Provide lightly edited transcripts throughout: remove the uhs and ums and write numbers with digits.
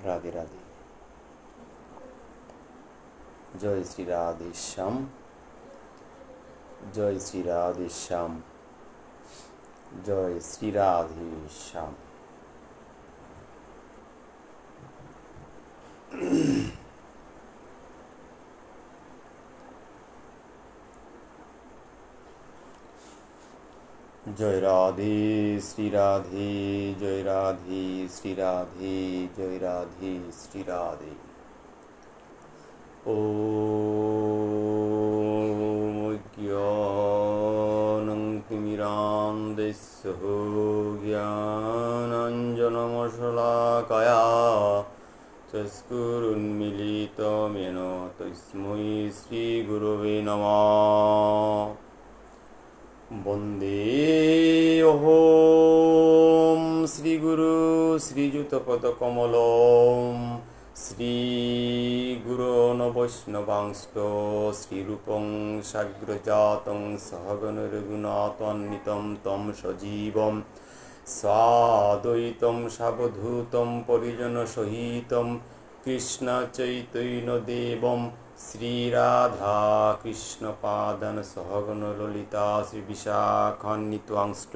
রাধে রাধে। জয় শ্রী রাধে শ্যাম, জয় শ্রী রাধে শ্যাম, জয় শ্রী রাধে শ্যাম। জয় রাধে শ্রী রাধে, জয় রাধে শ্রী রাধে, জয় রাধে শ্রী রাধে। ওম জ্ঞানং তিমিরান্ধস্য জ্ঞানাঞ্জনমশলাকয়া চক্ষুरुन्मीलितं তস্मै শ্রীগুরবে নমঃ। বন্দে অহোম শ্রীগুরু শ্রীযুতপদকমলম শ্রীগুরোন বৈষ্ণবাংশ্চ শ্রীরূপং সাগ্রজাতং সহগণরঘুনাথান্বিতং তং সজীবং সাদ্বৈতং সাবধূতং পরিজনসহিতং কৃষ্ণ চৈতন্যদেবং শ্রীরাধা কৃষ্ণ পাদান সহগণ ললিতা শ্রী বিশাখান্বিতাংশ্চ।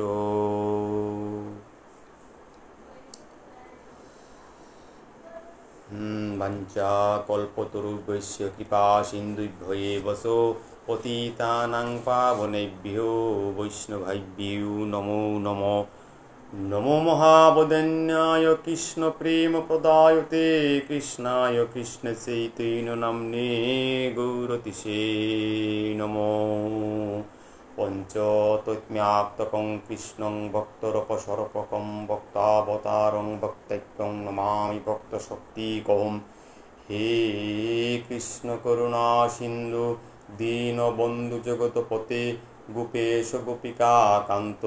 বাঞ্ছা কল্পতরুভ্যশ্চ কৃপা সিন্ধুভ্যেব পতিতানাং পাবনেভ্যো বৈষ্ণবেভ্যো নমো নমঃ। নমো মহাবদন্যায় কৃষ্ণ প্রেম প্রদায়তে কৃষ্ণায় কৃষ্ণ চৈতন্য নাম্নে গৌরতিষে নমো। পঞ্চতত্ম্যাত্মকং কৃষ্ণং ভক্তরপসর্পকং ভক্তাবতারং ভক্তৈক্যং নমামি ভক্তশক্তিকং। হে কৃষ্ণ করুণা সিন্ধু দীনবন্ধু জগৎপতে গোপেশ গোপিকা কান্ত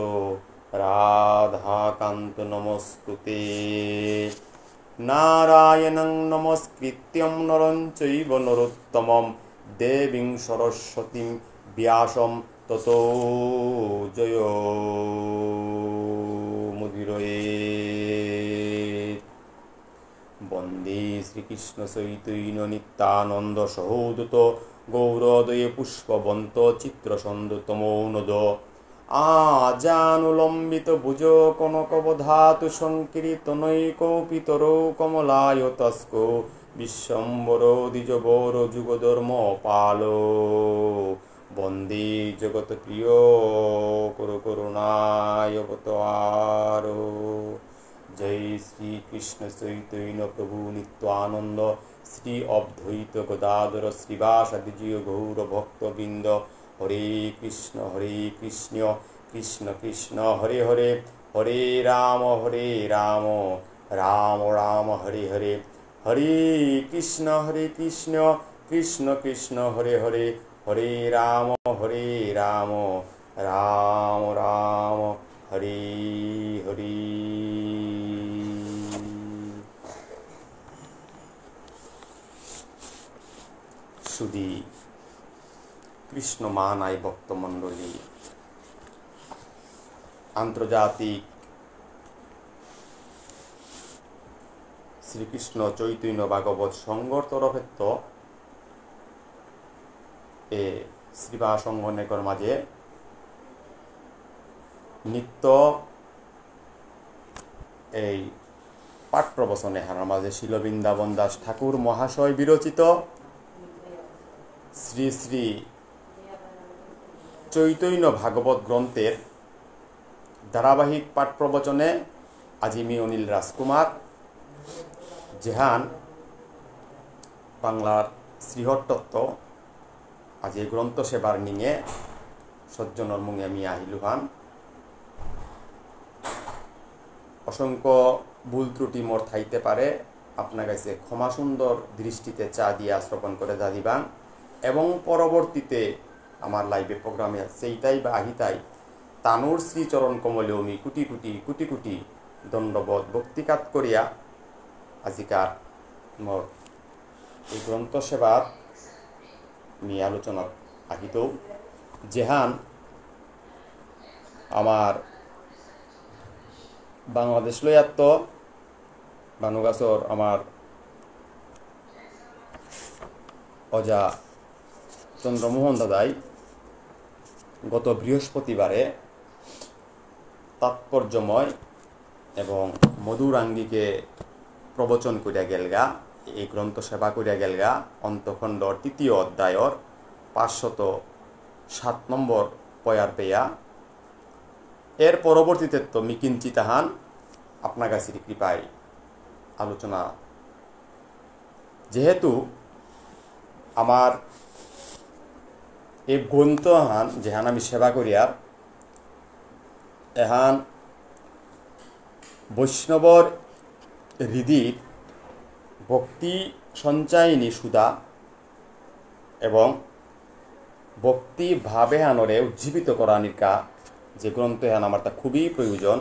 রাধাকান্ত নমস্তুতে। নারায়ণং নমস্কৃত্যং নরং চৈব নরোত্তমং দেবীং সরস্বতীং ব্যাসং ততো জয়মুদীরয়েৎ। বন্দে শ্রীকৃষ্ণ চৈতন্য নিত্যানন্দ সহোদত গৌরোদয়ে পুষ্পবন্ত চিত্রসন্দতমৌনদ আজানুলম্বিত ভুজ কনকবধাতু সংকীর্তনৈকপিতরো কমলায়তস্ক বিশ্বম্বরো দ্বিজবর যুগধর্ম পালো। বন্দে জগৎ প্রিয় করু করুণায়বতার। জয় শ্রী কৃষ্ণ চৈতন্য প্রভু নিত্যানন্দ শ্রী অদ্বৈত গদাধর শ্রীবাসাদি জিয় গৌর ভক্তবৃন্দ। হরে কৃষ্ণ কৃষ্ণ কৃষ্ণ হরে হরে, হরে রাম রাম রাম হরে হরে। হরে কৃষ্ণ কৃষ্ণ কৃষ্ণ হরে হরে, হরে রাম রাম রাম হরে হরে। সুধী কৃষ্ণ মানায় ভক্তমণ্ডলী, আন্তর্জাতিক শ্রীকৃষ্ণ চৈতন্য ভাগবত সংঘর তরফেত্ব এ শ্রীবা সংঘনেকর মাঝে নিত্য এই পাঠ প্রবচনে হারার মাঝে শিল বৃন্দাবন দাস ঠাকুর মহাশয় বিরচিত শ্রী শ্রী চৈতন্য ভাগবত গ্রন্থের ধারাবাহিক পাঠ প্রবচনে আজিমি অনিল রাজকুমার জেহান বাংলার শ্রীহট্টত্ব আজ এই গ্রন্থ সেবার নিয়ে সজ্জনর মুঙে আমি আহিলুহান। অসংখ্য ভুল ত্রুটি মোর থাইতে পারে, আপনার কাছে ক্ষমা সুন্দর দৃষ্টিতে চা দিয়ে আশ্রপণ করে যা দিবান এবং পরবর্তীতে আমার লাইভে প্রোগ্রামে সেইটাই বা আহিতাই তানুর শ্রীচরণ কমলে আমি কোটি কোটি কোটি কোটি দণ্ডবোধ ভক্তিকাত করিয়া আজিকার মোর এই গ্রন্থ সেবার নিয়ে আলোচনা আহিত। যেহান আমার বাংলাদেশ লয়াত্ত বানুগাছর আমার অজা চন্দ্রমোহন দাদাই গত বৃহস্পতিবারে তাৎপর্যময় এবং মধুর আঙ্গিকে প্রবচন করিয়া গেলগা, এই গ্রন্থ সেবা করিয়া গেলগা অন্তখণ্ডর ৩য় অধ্যায়র ৫০৭ নম্বর পয়ার পেয়া। এর পরবর্তীতে তো মিকিঞ্চি তাহান আপনার কাছে কৃপায় আলোচনা, যেহেতু আমার এই গ্রন্থ হান যেহান আমি সেবা করিয়ার এহান বৈষ্ণবর হৃদির ভক্তি সঞ্চায়িনী সুধা এবং ভক্তি ভাবে হানরে উজ্জীবিত করা নিকা যে গ্রন্থ হান আমার তা খুবই প্রয়োজন।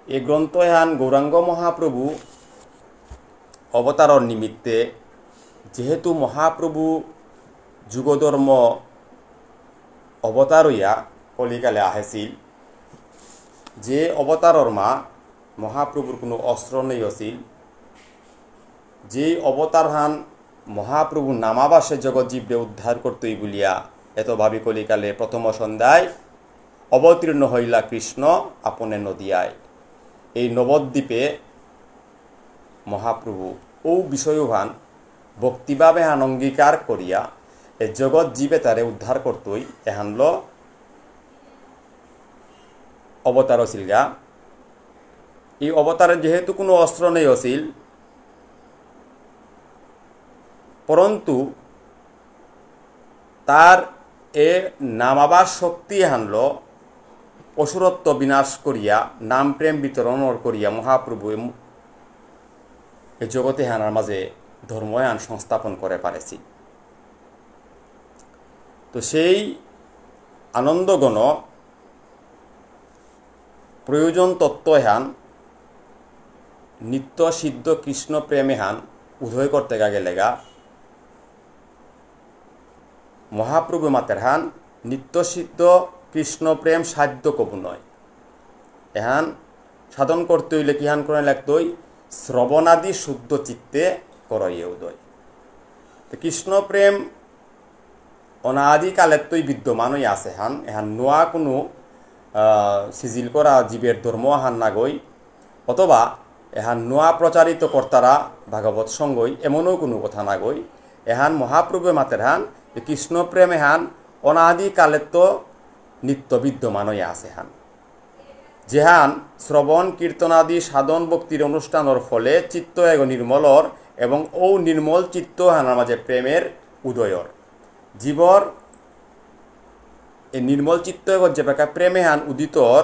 এই গ্রন্থ হান গৌরাঙ্গ মহাপ্রভু অবতারর নিমিত্তে, যেহেতু মহাপ্রভু যুগধর্ম অবতার হইয়া কলিকালে আহেছিল, যে অবতারর মা মহাপ্রভুর কোনো অস্ত্র নেই আছিল, যে অবতার হান মহাপ্রভু নামাবাসে জগৎজীবরে উদ্ধার করতেই বলিয়া এত ভাবি কলিকালে প্রথম সন্ধ্যায় অবতীর্ণ হইলা কৃষ্ণ আপনে নদিয়ায়। এই নবদ্বীপে মহাপ্রভু ও বিষয়হান ভক্তিভাবে হান অঙ্গীকার করিয়া এ জগৎ জীবে তারে উদ্ধার করতই এহানল অবতার আছিল গা। এই অবতারের যেহেতু কোনো অস্ত্র নেই আছিল, পরন্তু তার এ নামাবার শক্তি হানল অসুরত্ব বিনাশ করিয়া নাম প্রেম বিতরণ করিয়া মহাপ্রভু এ জগতে হানার মাঝে ধর্ময়ান সংস্থাপন করে পারেছি। তো সেই আনন্দগণ প্রয়োজন তত্ত্ব হান নিত্য সিদ্ধ কৃষ্ণ প্রেমে হান উদয় করতে গেলেগা মহাপ্রভু মাতের হান নিত্য সিদ্ধ কৃষ্ণ প্রেম সাধ্য কবু নয়। এহান সাধন করতে হইলে কি হান করে লাগতই শ্রবণাদি শুদ্ধ চিত্তে করয়ে উদয়। কৃষ্ণ প্রেম অনাদিকালের তৈ বিদ্যমান হয়ে আছে হান, এহান নোয়া কোনো সিজিল করা জীবের ধর্ম হান নাগই, অথবা এহান নোয়া প্রচারিত কর্তারা ভাগবত সঙ্গই এমনও কোনো কথা নাগই। এহান মহাপ্রভু মাতের হান কৃষ্ণ প্রেম এহান অনাদিকালের তো নিত্য বিদ্যমান হয়ে আছে হান, যেহান শ্রবণ কীর্তনাদি সাধন ভক্তির অনুষ্ঠানের ফলে চিত্ত এগ নির্মলর এবং ও নির্মল চিত্ত হানার মাঝে প্রেমের উদয়র জীবর এই নির্মল চিত্ত এগর যে বেকা প্রেমে হান উদিতর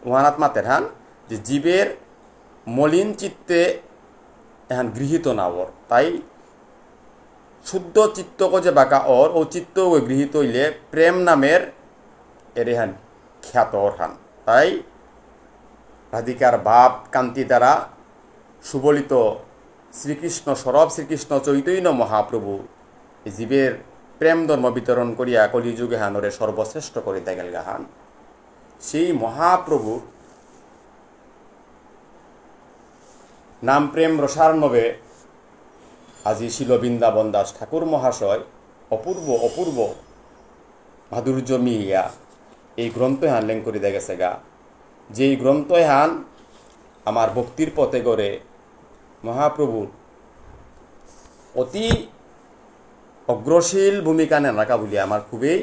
ওহানাত মাতের হান যে জীবের মলিন চিত্তে এহান গৃহীত নাওর, তাই শুদ্ধ চিত্ত যে বাঁকা ওর ও চিত্ত গৃহীত হইলে প্রেম নামের এর হান খ্যাত হান। তাই রাধিকার ভাব কান্তি দ্বারা সুবলিত শ্রীকৃষ্ণ সরব শ্রীকৃষ্ণ চৈতন্য মহাপ্রভু জীবের প্রেম ধর্ম বিতরণ করিয়া কলিযুগে হানরে সর্বশ্রেষ্ঠ করিতে গেল গাহান। সেই মহাপ্রভু নাম প্রেম রসার্ণবে আজি শিল বৃন্দাবন দাস ঠাকুর মহাশয় অপূর্ব অপূর্ব মাধুর্য মিহিয়া এই গ্রন্থ হান লেং করে দিয়ে গেছে গা, যেই গ্রন্থ হান আমার ভক্তির পথে গড়ে মহাপ্রভুর অতি অগ্রশীল ভূমিকা নেন রাখা বলি আমার খুবই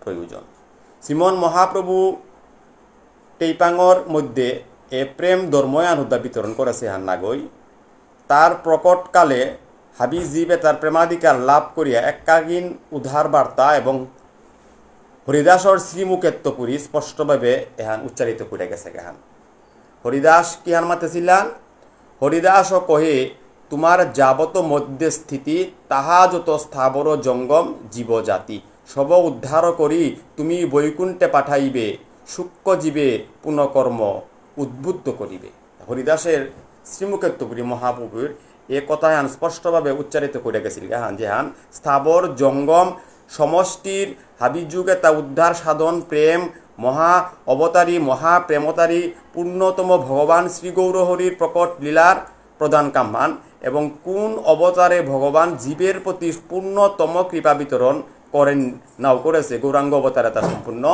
প্রয়োজন। শ্রীমন মহাপ্রভু টেইপাঙর মধ্যে এ প্রেম ধর্ময়ান হুদা বিতরণ করেছে হান নাগই। তার প্রকটকালে হাবি জীবে তার প্রেমাধিকার লাভ করিয়া একাগীন উদ্ধার বার্তা এবং হরিদাসর শ্রীমুখেত্বপুরী স্পষ্টভাবে এহান উচ্চারিত করে গেছে গেহান। হরিদাস কি হান মাতেছিলেন? হরিদাস কহে তোমার যাবত মধ্যে স্থিতি তাহা যত স্থাবর জঙ্গম জীবজাতি সব উদ্ধার করি তুমি বৈকুণ্ঠে পাঠাইবে সূক্ষ্ম জীবে পুনঃকর্ম উদ্বুদ্ধ করিবে। হরিদাসের শ্রীমুখেত্বপুরী মহাপ্রভুর এ কথায় হান স্পষ্টভাবে উচ্চারিত করে গেছিল হান যে হান স্থাবর জঙ্গম সমষ্টির হাবিযুগে তা উদ্ধার সাধন প্রেম মহা অবতারী মহাপ্রেমতারী পূর্ণতম ভগবান শ্রী গৌরহরির প্রকট লীলার প্রদান কাম্যান এবং কোন অবতারে ভগবান জীবের প্রতি পূর্ণতম কৃপা বিতরণ করেন নাও করেছে, গৌরাঙ্গ অবতারে তা সম্পূর্ণ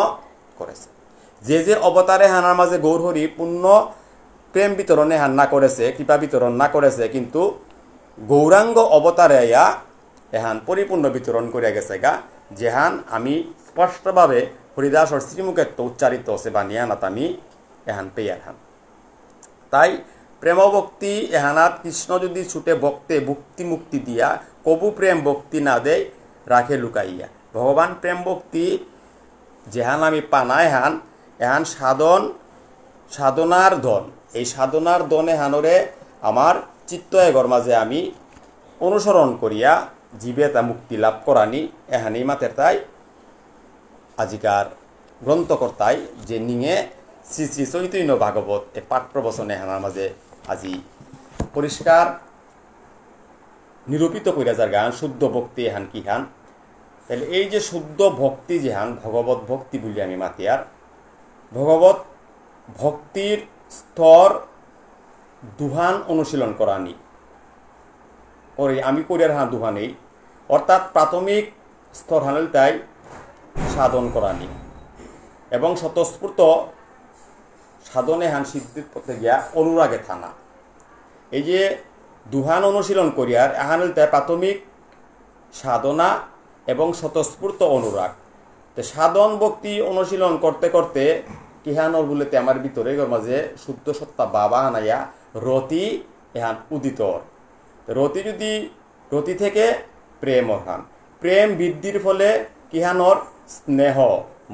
করেছে। যে যে অবতারে হানার মাঝে গৌরহরি পূর্ণ প্রেম বিতরণে হান না করেছে, কৃপা বিতরণ না করেছে, কিন্তু গৌরাঙ্গ অবতারে এহান পরিপূর্ণ বিতরণ করিয়া গেছে গা, যেহান আমি স্পষ্টভাবে হরিদাসর শ্রীমুখে তো উচ্চারিত আছে বানিয়া নাত আমি এহান পেয়ার হান। তাই প্রেম ভক্তি এহানাত কৃষ্ণ যদি ছুটে ভক্তে ভক্তি মুক্তি দিয়া কবু প্রেম ভক্তি না দেয় রাখে লুকাইয়া। ভগবান প্রেম ভক্তি যেহান আমি পানা এহান সাধনার ধন। এই সাধনার ধন এহানরে আমার চিত্ত এগর মাঝে আমি অনুসরণ করিয়া জীবে তা মুক্তি লাভ করানি এহানি মাতের তাই আজিকার গ্রন্থকর্তায় যে নিঙে শ্রী শ্রী চৈতন্য ভাগবত এ পাঠ প্রবচন এহানার মাঝে আজি পরিষ্কার নিরূপিত করিয়া যার গান শুদ্ধ ভক্তি এহান কি হান। তাহলে এই যে শুদ্ধ ভক্তি যেহান ভগবত ভক্তি বলি আমি মাতিয়ার, ভগবত ভক্তির স্তর দুহান অনুশীলন করানি করি আমি করিয়ার হান দুহানেই, অর্থাৎ প্রাথমিক স্তর হানল তাই সাধন করানি এবং স্বতঃস্ফূর্ত সাধনে হান সিদ্ধির পথে গিয়া অনুরাগে থানা। এই যে দুহান অনুশীলন করিয়ার এহানল তাই প্রাথমিক সাধনা এবং স্বতঃস্ফূর্ত অনুরাগ। তো সাধন ভক্তি অনুশীলন করতে করতে কিহানর বলেতে আমার ভিতরে মাঝে শুদ্ধ সত্তা বাবা আনাইয়া রতি এহান উদিতর। রতি থেকে প্রেম অর্হান, প্রেম বৃদ্ধির ফলে কিহানর স্নেহ,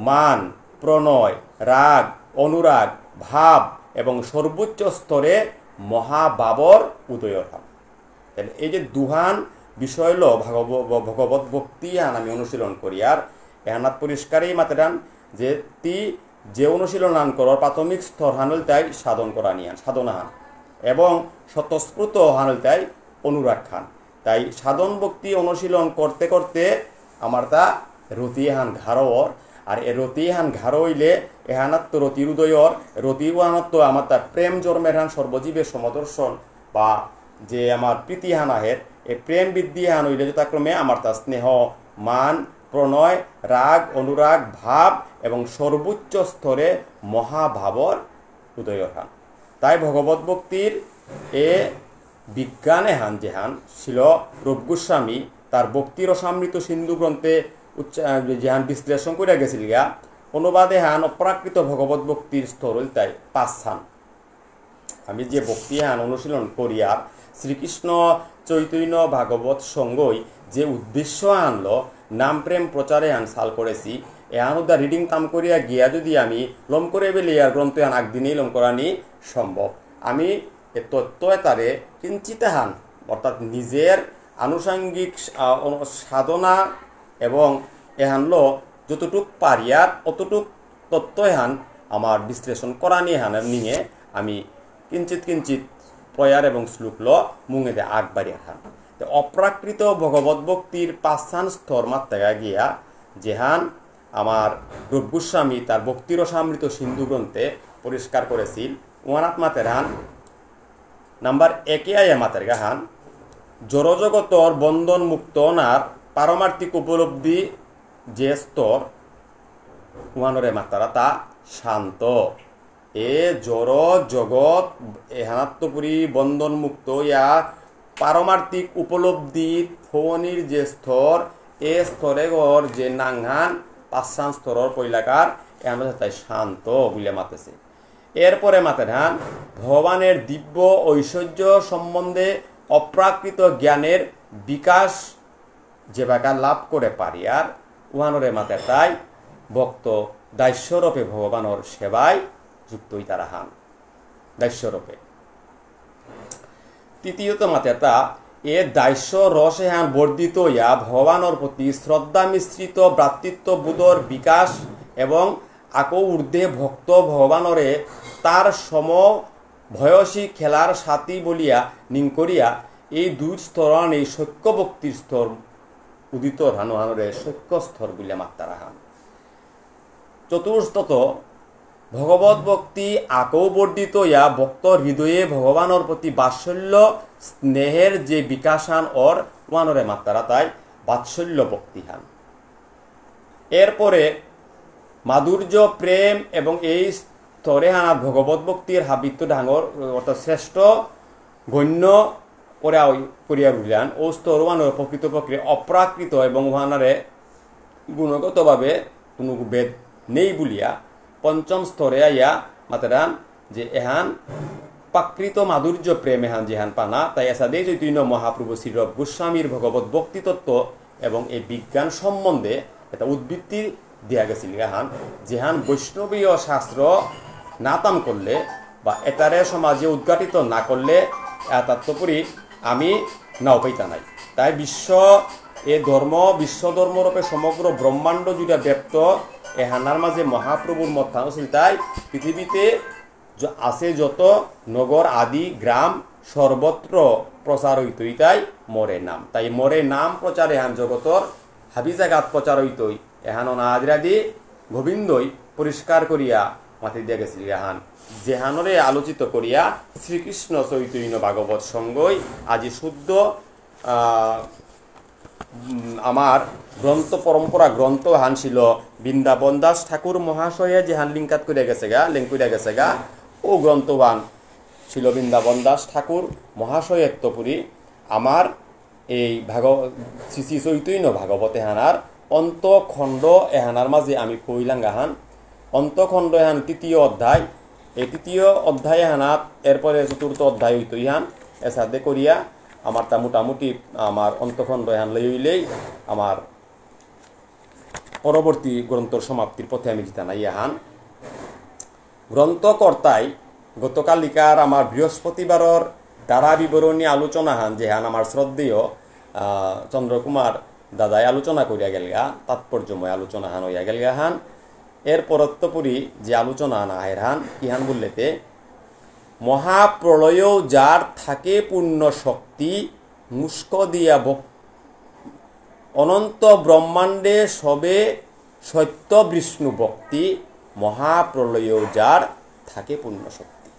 মান, প্রণয়, রাগ, অনুরাগ, ভাব এবং সর্বোচ্চ স্তরে মহাভাবর উদয় অর্হান। এই যে দুহান বিষয় ল ভগবত ভক্তি আন আমি অনুশীলন করি আর এহানাত পরিষ্কারই মাতেরান যে যে অনুশীলন আন করার প্রাথমিক স্তর হানল তাই সাধন করা নিয়ান সাধনা হান এবং স্বতঃস্ফূর্ত হানল তাই অনুরাগ খান। তাই সাধন ভক্তি অনুশীলন করতে করতে আমার তা রতি হান ঘাড়র, আর এ রতি হান ঘাড় হইলে এহানাত্ম রতির উদয়র, রতির আনত্ব আমার তা প্রেম জন্মের হান সর্বজীবের সমদর্শন বা যে আমার প্রীতি হান আহের এই প্রেম বৃদ্ধি হান হইলে যথাক্রমে আমার তা স্নেহ, মান, প্রণয়, রাগ, অনুরাগ, ভাব এবং সর্বোচ্চ স্তরে মহাভাবর উদয় হান। তাই ভগবত ভক্তির এ বিজ্ঞানে হান যে হান ছিল রূপ গোস্বামী তার ভক্তি রসামৃত সিন্ধু গ্রন্থে যেহান বিশ্লেষণ করে গেছিল গা, অনুবাদে হান অপ্রাকৃত ভগবত ভক্তির স্তর হইল তাই 5 স্থান। আমি যে ভক্তি হান অনুশীলন করিয়া শ্রীকৃষ্ণ চৈতন্য ভাগবত সঙ্গই যে উদ্দেশ্য আনলো নাম প্রেম প্রচারে আন সাল করেছি, এহান উদ্দা রিডিং তাম করিয়া গিয়া যদি আমি লম করে বেলি আর গ্রন্থ আন একদিনেই লম করানি সম্ভব। আমি এ তত্ত্ব তারে কিঞ্চিত হান অর্থাৎ নিজের আনুষঙ্গিক সাধনা এবং এহানল যতটুক পারিয়ার অতটুক তত্ত্ব এহান আমার বিশ্লেষণ করা নিয়ে হানের নিয়ে আমি কিঞ্চিত প্রয়ার এবং শ্লোকল মুঙে দে আগ বাড়িয়া হান। অপ্রাকৃত ভগবত ভক্তির 5 স্তর মাত্রা গিয়া যেহান আমার রূপ গোস্বামী তার ভক্তি রসামৃত সিন্ধু গ্রন্থে পরিষ্কার করেছিল। ওয়ানাত মাতের হান নাম্বার 1 আয়া মাতের গাহান জড়জগতর বন্ধন মুক্ত নার পারমার্থিক উপলব্ধি যে স্তর ওয়ানরে মাতারা তা শান্ত। এ জড় জগৎ এহানাত্মপুরী বন্ধন মুক্ত ইয়া পারমার্থিক উপলব্ধি ফোনির যে স্তর এ স্তরে গড় যে নাংহান 5 স্তরের পৈলাকার এমন তাই শান্ত বলে মাতেছে। এরপরে মাতে ধান ভগবানের দিব্য ঐশ্বর্য সম্বন্ধে অপ্রাকৃত জ্ঞানের বিকাশ যে বাকা লাভ করে পারি আর উহানরে মাতে তাই ভক্ত দাস্যরূপে ভগবানের সেবায় যুক্তই তারা হান দাস্যরূপে। তৃতীয়ত মাতেতা এ দাস্য রসে হান বর্ধিত ইয়া ভগবানের প্রতি শ্রদ্ধা মিশ্রিত ভ্রাতৃত্ব বোধর বিকাশ এবং আকো ঊর্ধ্বে ভক্ত ভগবানরে তার সম ভয়সী খেলার সাথী বলিয়া নিং করিয়া এই 2 স্তর এই সৈক্য ভক্তির স্তর উদিত হানুহানরে সৈক্য স্তর বলিয়া মাত্রা হান। চতুর্থত ভগবত ভক্তি আকৌ বর্ধিত ইয়া ভক্তর হৃদয়ে ভগবানের প্রতি বাৎসল্য স্নেহের যে বিকাশান ওর ওয়ানরে মাত্রা তাই বাৎসল্য ভক্তি হান। এরপরে মাধুর্য প্রেম এবং এই স্তরে হানা ভগবত ভক্তির হাবিত্য ডাঙর অর্থাৎ শ্রেষ্ঠ গণ্য করিয়া রইলান ও স্তর ওয়ানের প্রকৃতপক্ষে অপ্রাকৃত এবং ওহানারে গুণগতভাবে কোনো ভেদ নেই বলিয়া পঞ্চম স্তরে আইয়া মাতারান যে এহান প্রাকৃত মাধুর্য প্রেম এহান যেহান পানা তাই এসাদে চৈতন্য মহাপ্রভু শ্রীরূপ গোস্বামীর ভগবত ভক্তি তত্ত্ব এবং এই বিজ্ঞান সম্বন্ধে একটা উদ্বৃত্তি দিয়া গেছিল এহান যেহান বৈষ্ণবীয় শাস্ত্র নাতাম করলে বা এটারে সমাজে উদ্ঘাটিত না করলে তাত্পরি আমি নাও পাইতা নাই। তাই বিশ্ব ধর্মরূপে সমগ্র ব্রহ্মাণ্ড জুড়ে ব্যপ্ত এহানার মাঝে মহাপ্রভুর মত ছিল। তাই পৃথিবীতে আছে যত নগর আদি গ্রাম সর্বত্র প্রচার হইতই তাই মরে নাম। তাই মরে নাম প্রচার এহান জগতর হাবি জাগাত প্রচার হইতই এহান অনাদিরাদি গোবিন্দই পরিষ্কার করিয়া মাতি দিয়া গেছিল। এহান যেহানরে আলোচিত করিয়া শ্রীকৃষ্ণ চৈতন্য ভাগবত সঙ্গই আজি শুদ্ধ আমার গ্রন্থ পরম্পরা গ্রন্থ হান ছিল বৃন্দাবন দাস ঠাকুর মহাশয়ে যে হান লিঙ্ক করিয়া গেছে গা ও গ্রন্থবান ছিল বৃন্দাবন দাস ঠাকুর মহাশয়ের তপুরি আমার এই শ্রী শ্রী চৈতন্য ভাগবত এহানার অন্তখণ্ড এহানার মাঝে আমি কইলাম গাহান অন্তখণ্ড এহান তৃতীয় অধ্যায়। এই তৃতীয় অধ্যায় এহানাত এরপরে চতুর্থ অধ্যায় হইত ইহান এসাদে করিয়া আমার তা মোটামুটি আমার অন্তখণ্ড এহান লইলেই আমার পরবর্তী গ্রন্থর সমাপ্তির পথে আমি জিতা নাই। এহান গ্রন্থকর্তাই গতকালিকার আমার বৃহস্পতিবারর দ্বারা বিবরণী আলোচনা হান যেহান আমার শ্রদ্ধেয় চন্দ্রকুমার দাদাই আলোচনা করিয়া গেলগা তাৎপর্যময় আলোচনা হান হইয়া গেলগা হান। এর পরত্তপুরি যে আলোচনা না আহের হান ইহান বললেতে মহাপ্রলয়েও যার থাকে পূর্ণ শক্তি মুস্ক দিয়া অনন্ত ব্রহ্মাণ্ডে সবে সত্য বিষ্ণু ভক্তি মহাপ্রলয়েও যার থাকে পূর্ণ শক্তি।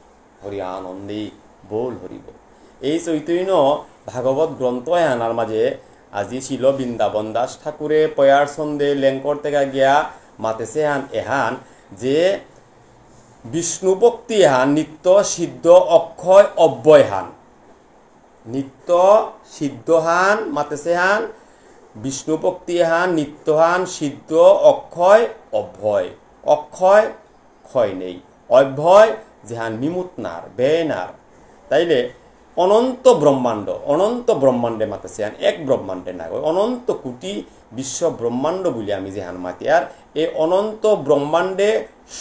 হরি আনন্দে বল হরিব। এই চৈতন্য ভাগবত গ্রন্থ এহানার মাঝে আজি ছিল বৃন্দাবন দাস ঠাকুরে পয়ার সন্ধে লেঙ্কর থেকে গিয়া মাতেছে এহান যে বিষ্ণু ভক্তি হান নিত্য সিদ্ধ অক্ষয় অব্যয় হান নিত্য সিদ্ধ হান মাতেছে হান বিষ্ণু ভক্তি হান নিত্য হান সিদ্ধ অক্ষয় অভয় অক্ষয় ক্ষয় নেই অভয় যেহান নিমুতনার বেনার। তাইলে অনন্ত ব্রহ্মাণ্ডে মাতেছে হান এক ব্রহ্মাণ্ডে না অনন্ত কোটি বিশ্ব ব্রহ্মাণ্ড বলি আমি যেহান মাতি আর এই অনন্ত ব্রহ্মাণ্ডে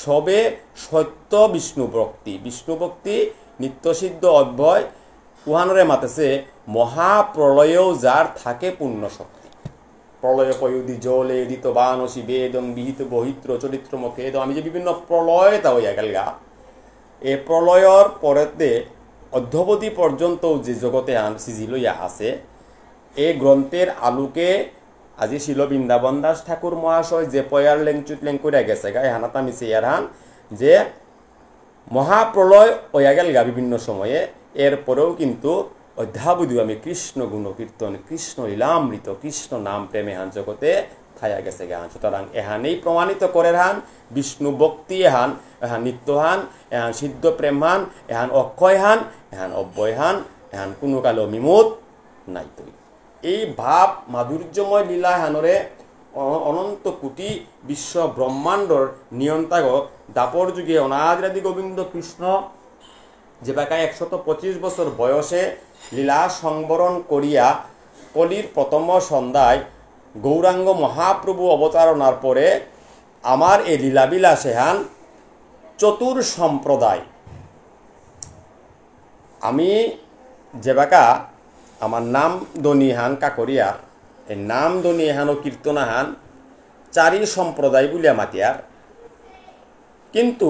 সবে সত্য বিষ্ণু ভক্তি নিত্যসিদ্ধ অভয় উহানরে মাতেছে মহাপ্রলয়েও যার থাকে পূর্ণ শক্তি। প্রলয় পয়ুদি জলে এদিত বানসি বেদং বিহিত বহিত্র চরিত্র মুখে আমি যে বিভিন্ন প্রলয় তা হইয়া গেলগা এই প্রলয়র পরেতে অধ্যবধি পর্যন্ত যে জগতে আন সিজি লইয়া আছে এই গ্রন্থের আলোকে আজি ছিল বৃন্দাবন দাস ঠাকুর মহাশয় যে পয়ার লেংচুত লেং করিয়া গেছে গা হানাত আমি চেয়ার হান যে মহাপ্রলয় হইয়া গেল গা বিভিন্ন সময়ে। এরপরেও কিন্তু অধ্যাবধি আমি কৃষ্ণ গুণ কীর্তন কৃষ্ণ লীলামৃত কৃষ্ণ নাম প্রেমে হান জগতে থাইয়া গেছে গা। সুতরাং এহানেই প্রমাণিত করে হান বিষ্ণু ভক্তি এহান নিত্য হান এহান সিদ্ধ প্রেম হান এহান অক্ষয় হান এহান অব্যয় হান এহান কোনো কালো বিমোদ নাই। তো এই ভাব মাধুর্যময় লীলা হানরে অনন্ত কোটি বিশ্ব ব্রহ্মাণ্ডর নিয়ন্তাগ দাপর যুগে অনাদিরাদি গোবিন্দ কৃষ্ণ যে বাকায় 125 বছর বয়সে লীলা সংবরণ করিয়া কলির প্রথম সন্ধ্যায় গৌরাঙ্গ মহাপ্রভু অবতারণার পরে আমার এই লীলাবিলাসে হান চতুর সম্প্রদায় আমি যে বাকা আমার নাম দনি হান কাকরিয়ার এই নাম দনি হান ও কীর্তনা হান চারি সম্প্রদায় বলিয়া মাতিয়ার কিন্তু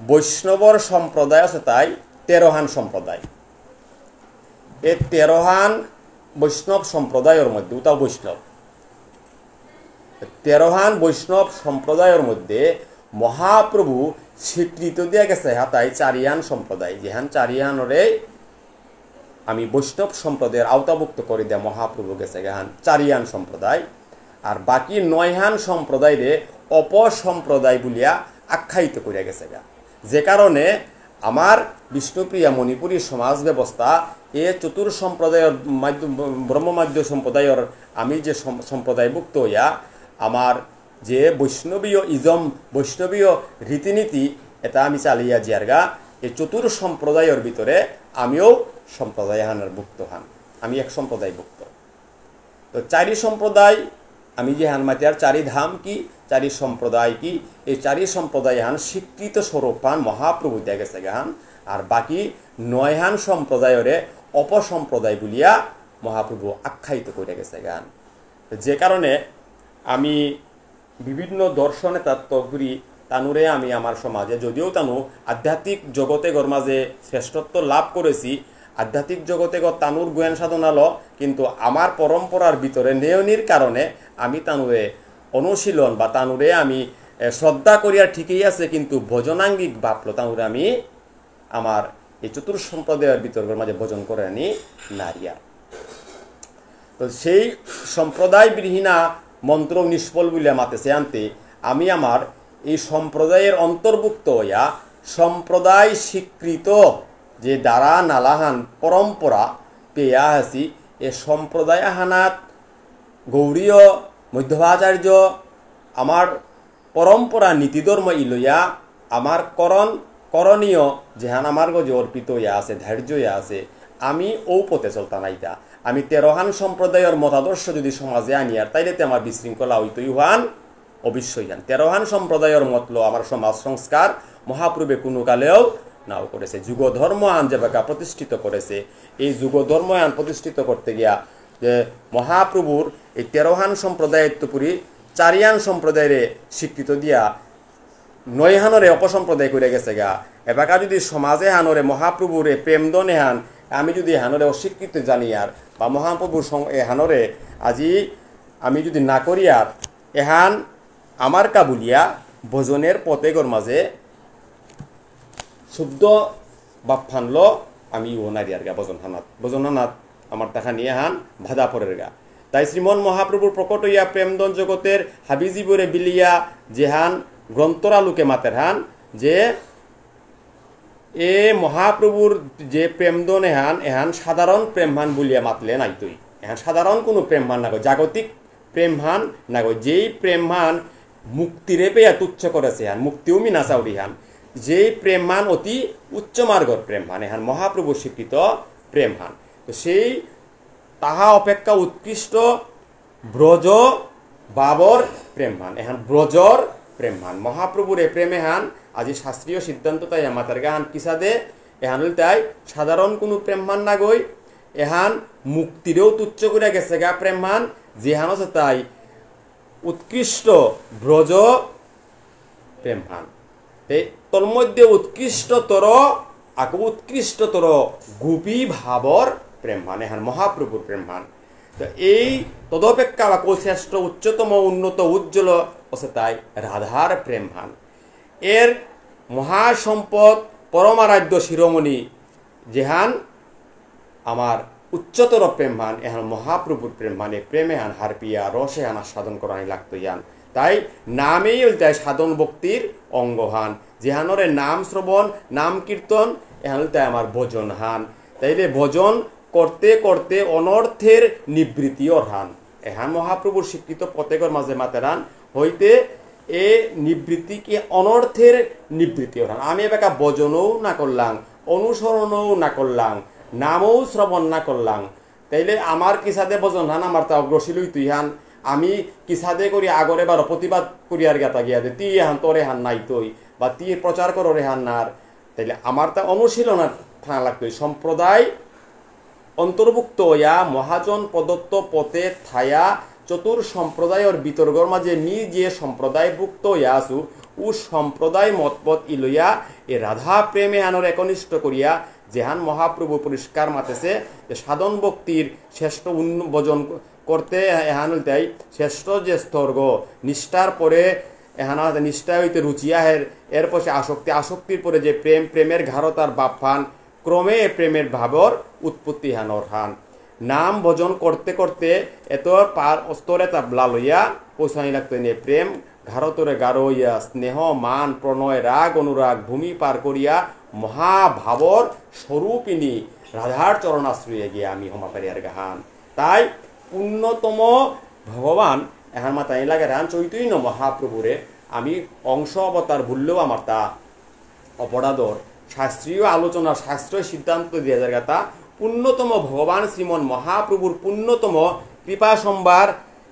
বৈষ্ণবর সম্প্রদায় আছে তাই 13 হান সম্প্রদায়। এই 13 হান বৈষ্ণব সম্প্রদায়ের মধ্যে ওটাও বৈষ্ণব 13 হান বৈষ্ণব সম্প্রদায়ের মধ্যে মহাপ্রভু স্বীকৃত দিয়া গেছে হাতাই চারিয়ান সম্প্রদায়, যেহান চারিয়ানরে আমি বৈষ্ণব সম্প্রদায়ের আওতাভুক্ত করে দেয়া মহাপ্রভু গেছে গাহান চারিয়ান সম্প্রদায়। আর বাকি 9হান সম্প্রদায়রে অপসম্প্রদায় বলিয়া আখ্যায়িত করিয়া গেছে গা। যে কারণে আমার বিষ্ণুপ্রিয়া মণিপুরী সমাজ ব্যবস্থা এ চতুর সম্প্রদায়ের ব্রহ্মমাধ্য সম্প্রদায়ের আমি যে সম্প্রদায়ভুক্ত হইয়া আমার যে বৈষ্ণবীয় ইজম বৈষ্ণবীয় রীতিনীতি এটা আমি চালিয়া জিয়ারগা, এই চতুর সম্প্রদায়ের ভিতরে আমিও সম্প্রদায় হানের ভুক্ত হান, আমি এক সম্প্রদায়ভুক্ত। তো চারি সম্প্রদায় আমি যে হান মাতিয়ার চারি ধাম কি চারি সম্প্রদায় কি, এই চারি সম্প্রদায় হান স্বীকৃত স্বরূপ হান মহাপ্রভু দিয়া গেছে গান। আর বাকি 9হান সম্প্রদায়রে অপসম্প্রদায় বলিয়া মহাপ্রভু আখ্যায়িত করে গেছে গান। যে কারণে আমি বিভিন্ন দর্শনে তত্ত্বগুলি তানুরে আমি আমার সমাজে যদিও তানু আধ্যাত্মিক জগতে গর মাঝে শ্রেষ্ঠত্ব লাভ করেছি, আধ্যাত্মিক জগতে তানুর জ্ঞান সাধনালো, কিন্তু আমার পরম্পরার ভিতরে নেয়নির কারণে আমি তানুরে অনুশীলন বা তানুরে আমি শ্রদ্ধা করিয়া ঠিকই আছে, কিন্তু ভজনাঙ্গিক ভাবলো তানুরে আমি আমার এই চতুর সম্প্রদায়ের ভিতরের মাঝে ভজন করে আনি নারিয়া। তো সেই সম্প্রদায় বিহীনা মন্ত্র নিষ্ফল বলিয়া মাতেছে আনতে আমি আমার এই সম্প্রদায়ের অন্তর্ভুক্ত হইয়া সম্প্রদায় স্বীকৃত যে দ্বারা নালাহান পরম্পরা পেয়া আছি, এ সম্প্রদায় হানাত গৌরীয় মধ্যবাচার্য আমার পরম্পরা নীতিধর্ম ইলইয়া আমার করণীয় যেহান আমার গজে অর্পিত হইয়া আছে ধৈর্য হইয়া আছে, আমি ও পথে চলতা নাইতা। আমি 13হান সম্প্রদায়ের মতাদর্শ যদি সমাজে আনিয়ার তাইলে আমার বিশৃঙ্খলা হইতই হান অবশ্যই হান। 13হান সম্প্রদায়ের মতল আমার সমাজ সংস্কার মহাপ্রভে কোনো কালেও নাও করেছে। যুগ ধর্ম আন যে বাকা প্রতিষ্ঠিত করেছে, এই যুগ ধর্ম আন প্রতিষ্ঠিত করতে গিয়া যে মহাপ্রভুর এই 13হান সম্প্রদায়ের তুপুরি চারিয়ান সম্প্রদায়ের স্বীকৃত দিয়া 9হানরে অপসম্প্রদায় করে গেছে গা। এবাকা যদি সমাজে হানরে মহাপ্রভুরে প্রেমদনে হান আমি যদি হানরে অস্বীকৃত জানি আর বা মহাপ্রভুর হানরে আজি আমি যদি না করি আর এহান আমার কাবুলিয়া ভজনের পথেগর মাঝে শুদ্ধ বাপ ফানলো আমি ও নারিয়ার গা ভজন হানাত আমার টাকা নিয়ে হান ভাদা পরের গা। তাই শ্রীমন মহাপ্রভুর প্রকট হইয়া প্রেমদন জগতের হাবিজিবরে বিলিয়া যেহান গ্রন্থরা লোকে মাতের হান যে এ মহাপ্রভুর যে প্রেমদন এহান সাধারণ প্রেমহান বলিয়া মাতলে নাইতই, এহান সাধারণ কোনো প্রেমহান না গো, জাগতিক প্রেমহান না গো, যেই প্রেমহান মুক্তিরে পেয়া তুচ্ছ করেছে হান মুক্তিও মিনা চাউরি হান, যেই প্রেমহান অতি উচ্চ মার্গর প্রেমহান এহান মহাপ্রভুর স্বীকৃত প্রেমহান। তো সেই তাহা অপেক্ষা উৎকৃষ্ট ব্রজ বাবর প্রেমহান এহান ব্রজর প্রেমহান মহাপ্রভুর এ প্রেমে হান আজি শাস্ত্রীয় সিদ্ধান্ত তাই আমাদের গান কিসাদে এহান তাই সাধারণ কোনো প্রেমহান না গই, এহান মুক্তিরেও তুচ্ছ করে গেছে গা প্রেমহান, যেহান আছে তাই উৎকৃষ্ট ব্রজ প্রেমহান। তোর মধ্যে উৎকৃষ্টতর উৎকৃষ্টতর গোপী ভাবর প্রেমহান এহান মহাপ্রভুর প্রেমহান। তো এই তদপেক্ষা বা শ্রেষ্ঠ উচ্চতম উন্নত উজ্জ্বল আছে তাই রাধার প্রেমহান। এর মহাসম্পদ পরমারাধ্য শিরোমণি যেহান আমার উচ্চতর প্রেমহান এহান মহাপ্রভুর প্রেমহান। এ প্রেমে হান হারপিয়া রসে হান সাধন করানি লাগতো ইয়ান, তাই নামেই তাই সাধন ভক্তির অঙ্গহান, যেহানরে নাম শ্রবণ নাম কীর্তন এহান তাই আমার ভজন হান। তাইলে ভজন করতে করতে অনর্থের নিবৃত্তিও হান এহান মহাপ্রভুর স্বীকৃত প্রত্যেকের মাঝে মাতেরান হইতে এ নিবৃত্তিকে অনর্থের নিবৃত্তি হান। আমি এবার ভজনও না করলাম, অনুসরণও না করলাম, নামও শ্রবণ না করলাম, তাইলে আমার কিসাদে ভজন হান আমার তা অগ্রসীলই তুই হান। আমি কিসাদে করি আগরে বার প্রতিবাদ করিয়ার গাতা গিয়া দে তি হান তোরে হান নাই তৈ বা তি প্রচার করো রে হান নার, তাইলে আমার তা অনুশীলন থাকা লাগতোই। সম্প্রদায় অন্তর্ভুক্ত হইয়া মহাজন প্রদত্ত পথে থায়া চতুর সম্প্রদায়ের বিতর্গর মাঝে নিজে সম্প্রদায়ভুক্ত হইয়া আসু ও সম্প্রদায় মতপথ ইলইয়া এ রাধা প্রেমে হানর একনিষ্ঠ করিয়া যেহান মহাপ্রভু পরিষ্কার মাতেছে যে সাধন ভক্তির শ্রেষ্ঠ ভজন করতে এহান তাই শ্রেষ্ঠ যে স্তর্গ নিষ্ঠার পরে এহানা নিষ্ঠা হইতে রুচি আহের, এরপর সে আসক্তি, আসক্তির পরে যে প্রেম, প্রেমের ঘারতার বাপ ফান, ক্রমে প্রেমের ভাবর উৎপত্তি হানর হান। নাম ভজন করতে করতে এত পার স্তরে তাবলা লইয়া পৌঁছানি লাগতো নিয়ে প্রেম ঘারতরে গাঢ় হইয়া স্নেহ মান প্রণয় রাগ অনুরাগ ভূমি পার করিয়া মহাভাবর স্বরূপিনী রাধার চরণাশ্রয়ে গিয়া আমি হমাপারিয়ার গাহান। তাই পুণ্যতম ভগবান এহার মাথায় লাগে রান চৈতন্য মহাপ্রভুরে আমি অংশ অবতার ভুললেও আমার তা অপরাধর শাস্ত্রীয় আলোচনা শাস্ত্রীয় সিদ্ধান্ত দিয়া যায় তা পুণ্যতম ভগবান শ্রীমন মহাপ্রভুর পুণ্যতম কৃপা সম্ভার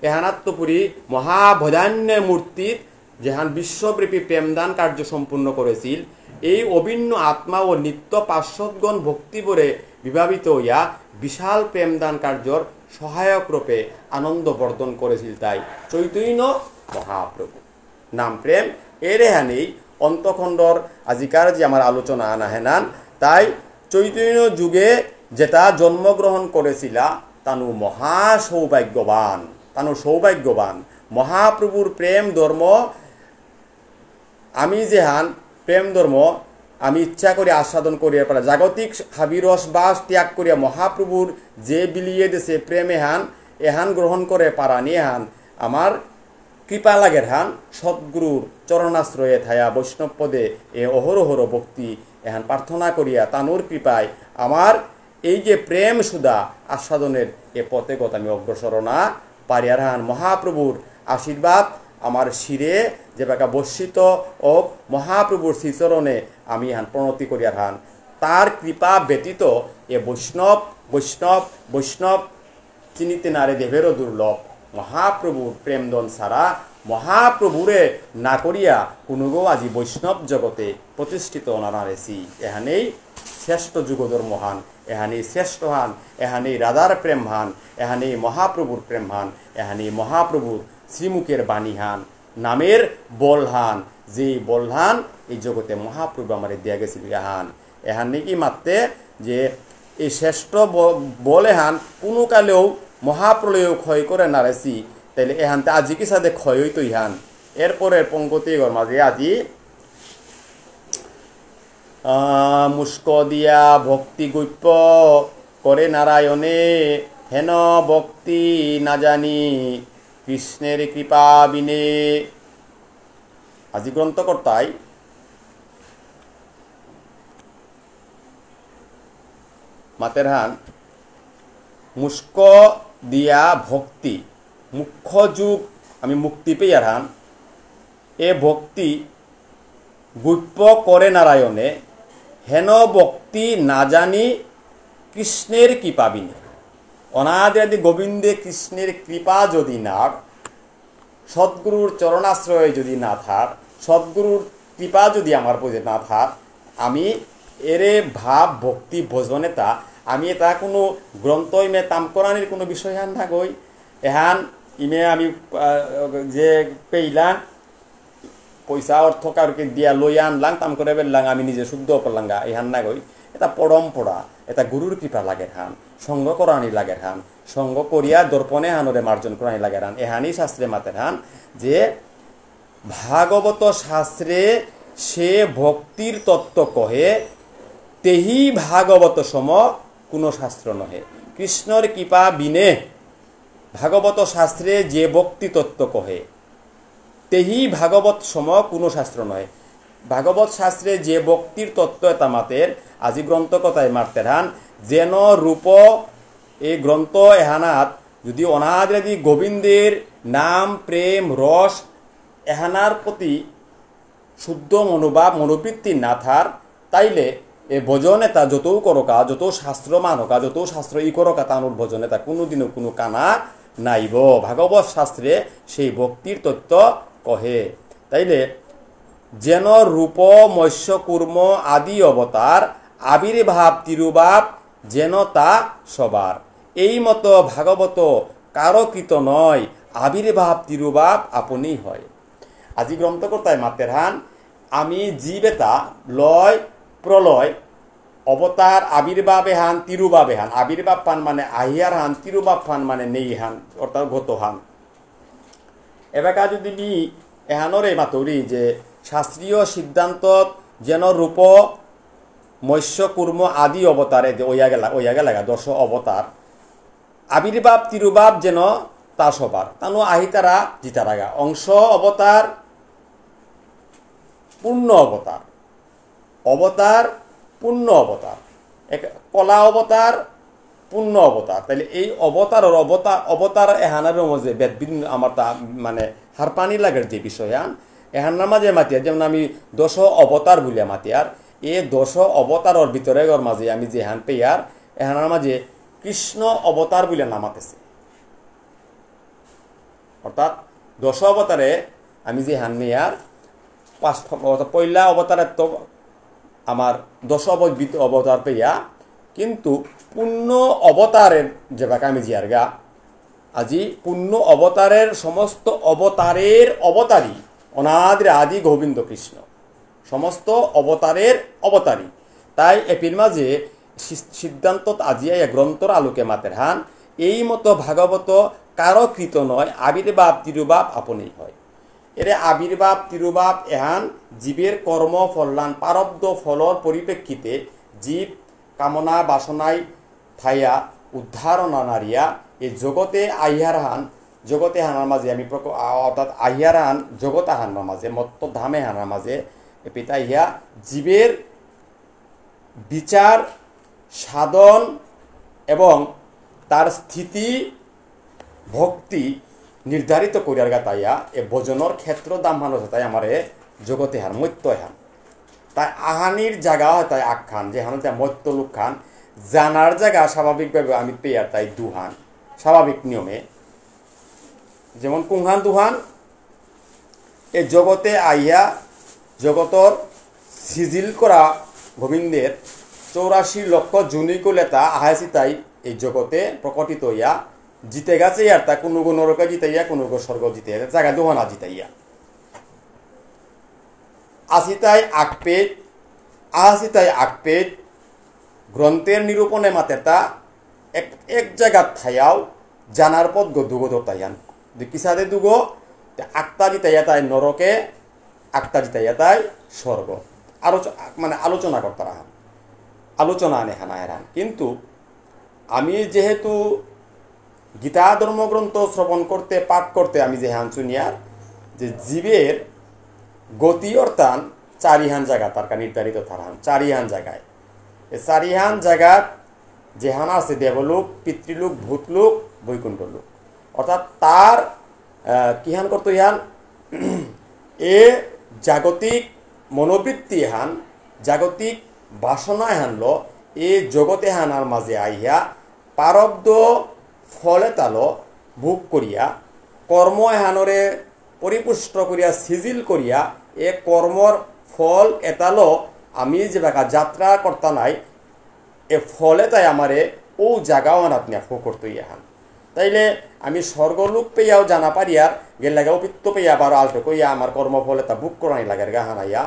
এহানাত্মপুরী মহাভদান্য মূর্তির যেহান বিশ্বব্যাপী প্রেমদান কার্য সম্পূর্ণ করেছিল, এই অভিন্ন আত্মা ও নিত্য পার্শ্বদগণ ভক্তিভরে বিভাবিত হইয়া বিশাল প্রেমদান কার্যর সহায়ক রূপে আনন্দ বর্ধন করেছিল। তাই চৈতন্য মহাপ্রভু নাম প্রেম এর এহানেই অন্তখণ্ডর আজিকার যে আমার আলোচনা আনা হেনান। তাই চৈতন্য যুগে যেটা জন্মগ্রহণ করেছিলা তানু মহা সৌভাগ্যবান, তানু সৌভাগ্যবান মহাপ্রভুর প্রেম ধর্ম। আমি যেহান প্রেম ধর্ম আমি ইচ্ছা করে আস্বাদন করিয়া পারা জাগতিক হাবিরস বাস ত্যাগ করিয়া মহাপ্রভুর যে বিলিয়ে দেশে প্রেম এহান গ্রহণ করে পারা নিয়ে হান আমার কৃপা লাগের হান সদ্গুরুর চরণাশ্রয়ে থায়া বৈষ্ণব পদে এ অহরহর ভক্তি এহান প্রার্থনা করিয়া তানুর কৃপায় আমার এই যে প্রেম সুদা আস্বাদনের এ পথে গত আমি অগ্রসর না পারিয়ার হান মহাপ্রভুর আশীর্বাদ আমার শিরে যে বাকা বর্ষিত ও মহাপ্রভুর শ্রীচরণে আমি হান প্রণতি করিয়ার হান তার কৃপা ব্যতীত এ বৈষ্ণব বৈষ্ণব বৈষ্ণব চিনিতে নারে দেবেরও দুর্লভ। মহাপ্রভুর প্রেমদন ছাড়া মহাপ্রভুরে না করিয়া কোনো আজি বৈষ্ণব জগতে প্রতিষ্ঠিত নানারেছি। এহানেই শ্রেষ্ঠ যুগধর মহান, এহানেই শ্রেষ্ঠ হান, এহানেই রাধার প্রেম হান, এহানেই মহাপ্রভুর প্রেম হান, এহানেই মহাপ্রভুর শ্রীমুখের বাণী হান, নামের বলহান, যেই বলহান এই জগতে মহাপ্রভু আমার দিয়া গেছিল এহান। এহান নাকি মাত্রে যে এই শ্রেষ্ঠ বলে হান কোনো কালেও মহাপ্রলয়েও ক্ষয় করে নারেছি, তাইলে এহানতে আজি কি সাথে ক্ষয় হইতো ইহান। এরপরের পঙ্কতি গর মাঝে আজি মুস্ক দিয়া ভক্তি গৈপ্য করে নারায়ণে হেন ভক্তি না জানি কৃষ্ণের কৃপা বিনে। আজি গ্রন্থকর্তায় মাতের হান মুস্ক দিয়া ভক্তি মুখ্য যুগ আমি মুক্তি পেয়ার হান এ ভক্তি গুপ্য করে নারায়ণে হেন ভক্তি না জানি কৃষ্ণের কৃপা বিনে। অনাদি আদি গোবিন্দে কৃষ্ণের কৃপা যদি না, সদ্গুরুর চরণাশ্রয় যদি না থাক, সদ্গুরুর কৃপা যদি আমার বোঝে না থাক, আমি এরে ভাব ভক্তি ভজনে তা আমি এটা কোনো গ্রন্থ ইমে তামকরানির কোনো বিষয় হান না গই এহান ইমে আমি যে পেইলাম পয়সা অর্থ কারকে দিয়া লই আনলাম তাম করে বেললাম আমি নিজে শুদ্ধ করলাঙ্গা এহান না গই। এটা পরম্পরা, এটা গুরুর কৃপা লাগের হান, সঙ্গ করানি লাগের হান, সঙ্গ করিয়া দর্পণে হানরে মার্জন করানি লাগের হান। এহানি শাস্ত্রে মাতের হান যে ভাগবত শাস্ত্রে সে ভক্তির তত্ত্ব কহে তেহি ভাগবত সম কোনো শাস্ত্র নহে। কৃষ্ণর কৃপা বিনে ভাগবত শাস্ত্রে যে ভক্তি তত্ত্ব কহে তেহি ভাগবত সম কোনো শাস্ত্র নহে। ভাগবত শাস্ত্রে যে ভক্তির তত্ত্ব এটা মাতের আজি গ্রন্থ কথায় মারতের হান যেন রূপ এই গ্রন্থ এহানাত যদি অনাদি গোবিন্দের নাম প্রেম রস এহানার প্রতি শুদ্ধ মনোভাব মনোবৃত্তি না থার তাইলে এ ভজনে তা যত করকা যত শাস্ত্র মানকা যত শাস্ত্র ই করকা তানুর ভজনে তা কোনোদিনও কোনো কানা নাইব। ভাগবত শাস্ত্রে সেই ভক্তির তত্ত্ব কহে। তাইলে যেন রূপ মৎস্য কুর্ম আদি অবতার আবির্ভাব তিরুভাব যেন তা সবার এই মতো ভাগবত কারকৃত নয়, আবির্ভাব তিরুভাব আপনি হয়। আজি গ্রন্থকর্তায় মাতের হান আমি জীবেতা লয় প্রলয় অবতার আবির্ভাবে হান তিরুভাবে হান। আবির্ভাব পান মানে আহিয়ার হান, তিরুভাব পান মানে নেই হান অর্থাৎ গত হান। এবার যদি এহানরে মাতরি যে শাস্ত্রীয় সিদ্ধান্ত যেন রূপ মৎস্য কুর্ম আদি অবতারে ওইয়া গেলা 10 অবতার আবির্ভাব তিরুভাব যেন তা সবার তানো আহিতারা জিতারাগা অংশ অবতার পূর্ণ অবতার অবতার পূর্ণ অবতার কলা অবতার পূর্ণ অবতার তাইলে এই অবতারের অবতার এহানার মধ্যে বেদবিন আমার তা মানে হারপানি লাগের যে বিষয় এহানার মাঝে মাতিয়ার যেমন আমি 10 অবতার বলিয়া মাতিয়ার এই 10 অবতারের ভিতরে মাঝে আমি যে হান পেয়ার এহানার মাঝে কৃষ্ণ অবতার বলে নামাতেছে অর্থাৎ 10 অবতারে আমি যে হান নেয়ার 5 পয়লা অবতারের তো আমার 10 অবতার পেয়া কিন্তু পূর্ণ অবতারের যেভাবে আমি জিয়ারগা আজি পূর্ণ অবতারের সমস্ত অবতারের অবতারী অনাদির আদি গোবিন্দ কৃষ্ণ সমস্ত অবতারের অবতারী তাই এপির মাঝে সিদ্ধান্ত আজিয়া গ্রন্থর আলোকে মাতের হান এই মতো ভাগবত কারো কৃত নয় আবির্ভাব তিরুভাব আপনি হয় এরে আবির্ভাব তিরুভাব এহান জীবের কর্ম ফললান প্রারব্ধ ফলর পরিপ্রেক্ষিতে জীব কামনা বাসনায় থাইয়া উদ্ধারণা নারিয়া এই জগতে জগতে হানার মাঝে আমি অর্থাৎ আহিয়ার হান জগতে হানার মাঝে মত্ত ধামে হানার মাঝে পিতা ইহা জীবের বিচার সাধন এবং তার স্থিতি ভক্তি নির্ধারিত করিয়ার গা তাইয়া এ ভোজনের ক্ষেত্র দাম হানো তাই আমার জগতে হান মৈত্য হান তাই আহানির জায়গা হয় তাই আখ্যান যে হান তাই মৈত্য লোক খান জানার জায়গা স্বাভাবিকভাবে আমি পেয়ার তাই দুহান স্বাভাবিক নিয়মে যেমন কুংহান দুহান এ জগতে আইয়া জগতর সিজিল করা গোবিন্দের 84 লক্ষ জুনিকুলেতা আহাসি তাই এই জগতে প্রকটিত হইয়া জিতে গেছে আর তা কোনো নরকে জিতাইয়া কোনো স্বর্গ জিতে জায়গা দোহানা জিতাইয়া আসিতাই আকপেট গ্রন্থের নিরূপণে মাতে তা এক জায়গা থাইয়াও জানার পথ দুগো ধরতাইয়ান কিসাদে দুগো আক্তা জিতাইয়া তাই নরকে আক্তা জিতাইয়া তাই স্বর্গ মানে আলোচনা করতারা আলোচনা আনে হানা হেরান কিন্তু আমি যেহেতু গীতা ধর্মগ্রন্থ শ্রবণ করতে পাঠ করতে আমি যে হান শুনিয়ার যে জীবের গতি অর্থাৎ 4 জায়গা তার নির্ধারিত থারান 4 জায়গায় এই 4 জায়গার যে হান আছে দেবলোক পিতৃলোক ভূতলোক বৈকুণ্ঠ লোক অর্থাৎ তার কিহান করতো ইহান এ জাগতিক মনোবৃত্তি হান জাগতিক বাসনা হানলো এ জগতে হানার মাঝে আইয়া প্রারব্ধ ফলে তালো ভোগ করিয়া কর্ম হানরে পরিপুষ্ট করিয়া সিজিল করিয়া এ কর্মর ফল এতালো আমি যে বাকা যাত্রা কর্তা নাই এ ফলে তাই আমারে ও জাগাও আপনি ফো করতে ইহান তাইলে আমি স্বর্গলোক পেয়াও জানা পারিয়ার গেল লাগে অপিত্ত পেয়া আবার আলটো কইয়া আমার কর্মফলে তা ভোগ করাই লাগে গাহানাইয়া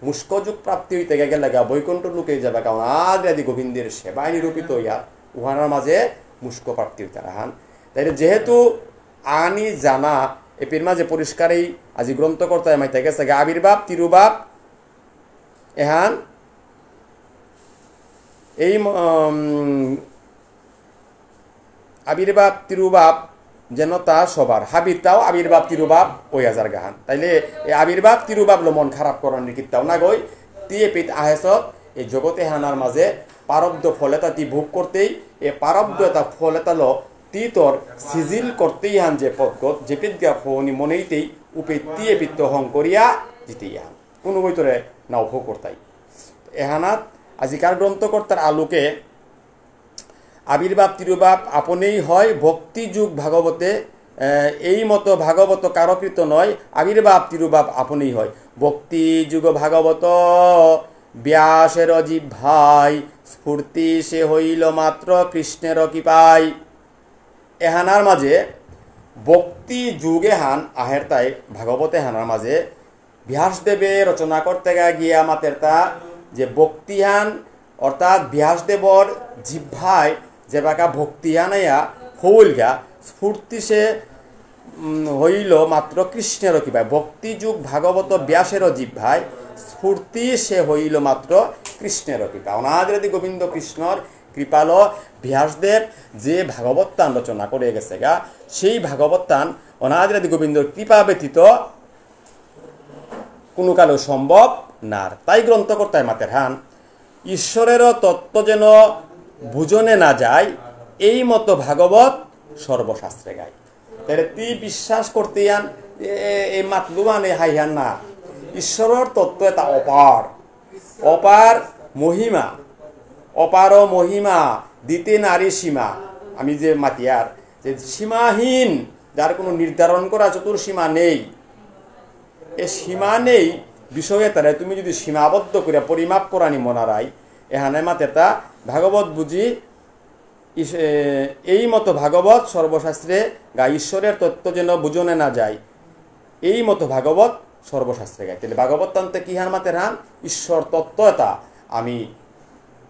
মুস্কযুগ প্রাপ্তি হইতে গেলে লাগা বৈকুণ্ঠ লোকে যাবে কারণ আদি গোবিন্দের সেবায় নিরূপিত ইয়া উহানার মাঝে মুস্ক প্রাপ্তি হইতে রাহান তাইলে যেহেতু আনি জানা এপির মাঝে পরিষ্কারই আজি গ্রন্থকর্তায় মাইতে গেছে আবির্ভাব তিরুভাব এহান এই আবির্ভাব তিরুভাব যেন তা সবার হাবিরটাও আবির্ভাব তিরুভাব ওই হাজার গাহান তাইলে এই আবির্ভাব তিরুভাব লো মন খারাপ করার নিকিতাও না গই তিয়ে পিত আহেসত এই জগতে হানার মাঝে প্রারব্ধ ফলেতা তি ভোগ করতেই এ প্রারব্ধ এটা ফলেতা লো তি তোর সিজিল করতেই হান যে পদগত যে পিতগা ফনি মনেইতেই উপে তিয়ে পিত্ত হং করিয়া জিতেই হান কোনো বইতরে নাও ভোগ করতাই এহানাত আজিকার গ্রন্থকর্তার আলোকে আবির্ভাব তিরুভাব আপনেই হয় ভক্তি যুগ ভাগবতে এই মতো ভাগবত কারকৃত নয় আবির্ভাব তিরুভাব আপনেই হয় ভক্তি যুগ ভাগবত ব্যাসের অজীব ভাই স্ফূর্তি সে হইল মাত্র কৃষ্ণের কৃপাই এহানার মাঝে ভক্তি যুগে হান আহের তাই ভাগবতে হানার মাঝে ব্যাসদেবে রচনা করতে গিয়া মাতের তা যে ভক্তিহান অর্থাৎ ব্যাসদেবর জিহ্বায় যে বাকা ভক্তিহানাইয়া হইল গা স্ফূর্তি সে হইল মাত্র কৃষ্ণের কৃপায়, ভক্তিযুগ ভাগবত ব্যাসেরও জিহ্বায়, স্ফূর্তি সে হইল মাত্র কৃষ্ণের কৃপা। অনাদিরাদি গোবিন্দ কৃষ্ণর কৃপাল ব্যাসদেব যে ভাগবত তান রচনা করে গেছে গা, সেই ভাগবত তান অনাদিরাদি গোবিন্দর কৃপা ব্যতীত কোনো কালেও সম্ভব না। তাই গ্রন্থকর্তায় মাতের হান ঈশ্বরেরও তত্ত্ব যেন বুঝনে না যায়, এই মতো ভাগবত সর্বশাস্ত্রে গায়। তাহলে তুই বিশ্বাস করতে ইয়ান এই মাতলুবান এই হাইহান না, ঈশ্বরের তত্ত্ব এটা অপার, অপার মহিমা, অপার মহিমা দিতে নারী সীমা। আমি যে মাতিয়ার যে সীমাহীন, যার কোনো নির্ধারণ করা চতুর্সীমা নেই, এ সীমা নেই বিষয়ে তারা তুমি যদি সীমাবদ্ধ করে পরিমাপ করানি মনারাই এখানে মাতেতা ভাগবত বুঝি এই মতো ভাগবত সর্বশাস্ত্রে গা, ঈশ্বরের তত্ত্ব যেন বুঝনে না যায়, এই মতো ভাগবত সর্বশাস্ত্রে গায়। তাহলে ভাগবত তন্ত্রে কি হান মাতের হান ঈশ্বর তত্ত্ব এটা আমি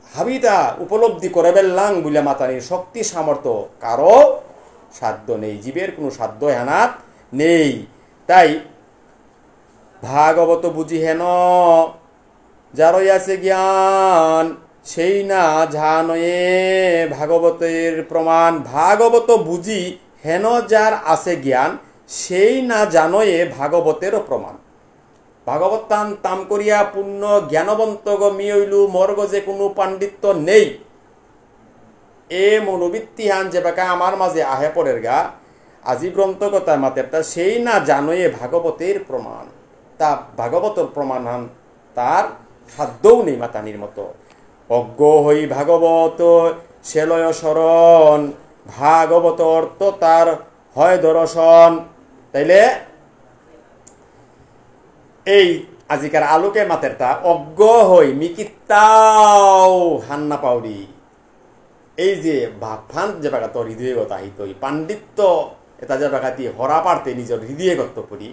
হাবিতা উপলব্ধি করে বেললাম বলে মাতানির শক্তি সামর্থ্য কারো সাধ্য নেই, জীবের কোনো সাধ্য হানাত নেই। তাই ভাগবত বুঝি হেন যারই আছে জ্ঞান, সেই না জানয়ে ভাগবতের প্রমাণ। ভাগবত বুঝি হেন যার আছে জ্ঞান, সেই না জানয়ে ভাগবতেরও প্রমাণ। ভাগবত তাম তাম করিয়া পূর্ণ জ্ঞানবন্ত মিয়ইলু মর্গ যে কোনো পাণ্ডিত্য নেই, এ মনোবৃত্তি হান যে বাকা আমার মাঝে আহে পড়ের গা আজি গ্রন্থকতার মাতেরটা সেই না জানয়ে ভাগবতের প্রমাণ। তা ভাগবতর প্রমাণ হান তার সাধ্যও নেই মাতানির মতো। অজ্ঞ হই ভাগবত সেলয় শরণ, ভাগবত অর্থ তার হয় দর্শন। তাইলে এই আজিকার আলোকে মাতেরটা অজ্ঞ হই মিকিতাও হান্না পাউরি, এই যে ভাবফান যে বাগাত হৃদয়গত আহিত পাণ্ডিত্য এটা যে বাগাতি হরা পারতে নিজের হৃদয়গত করি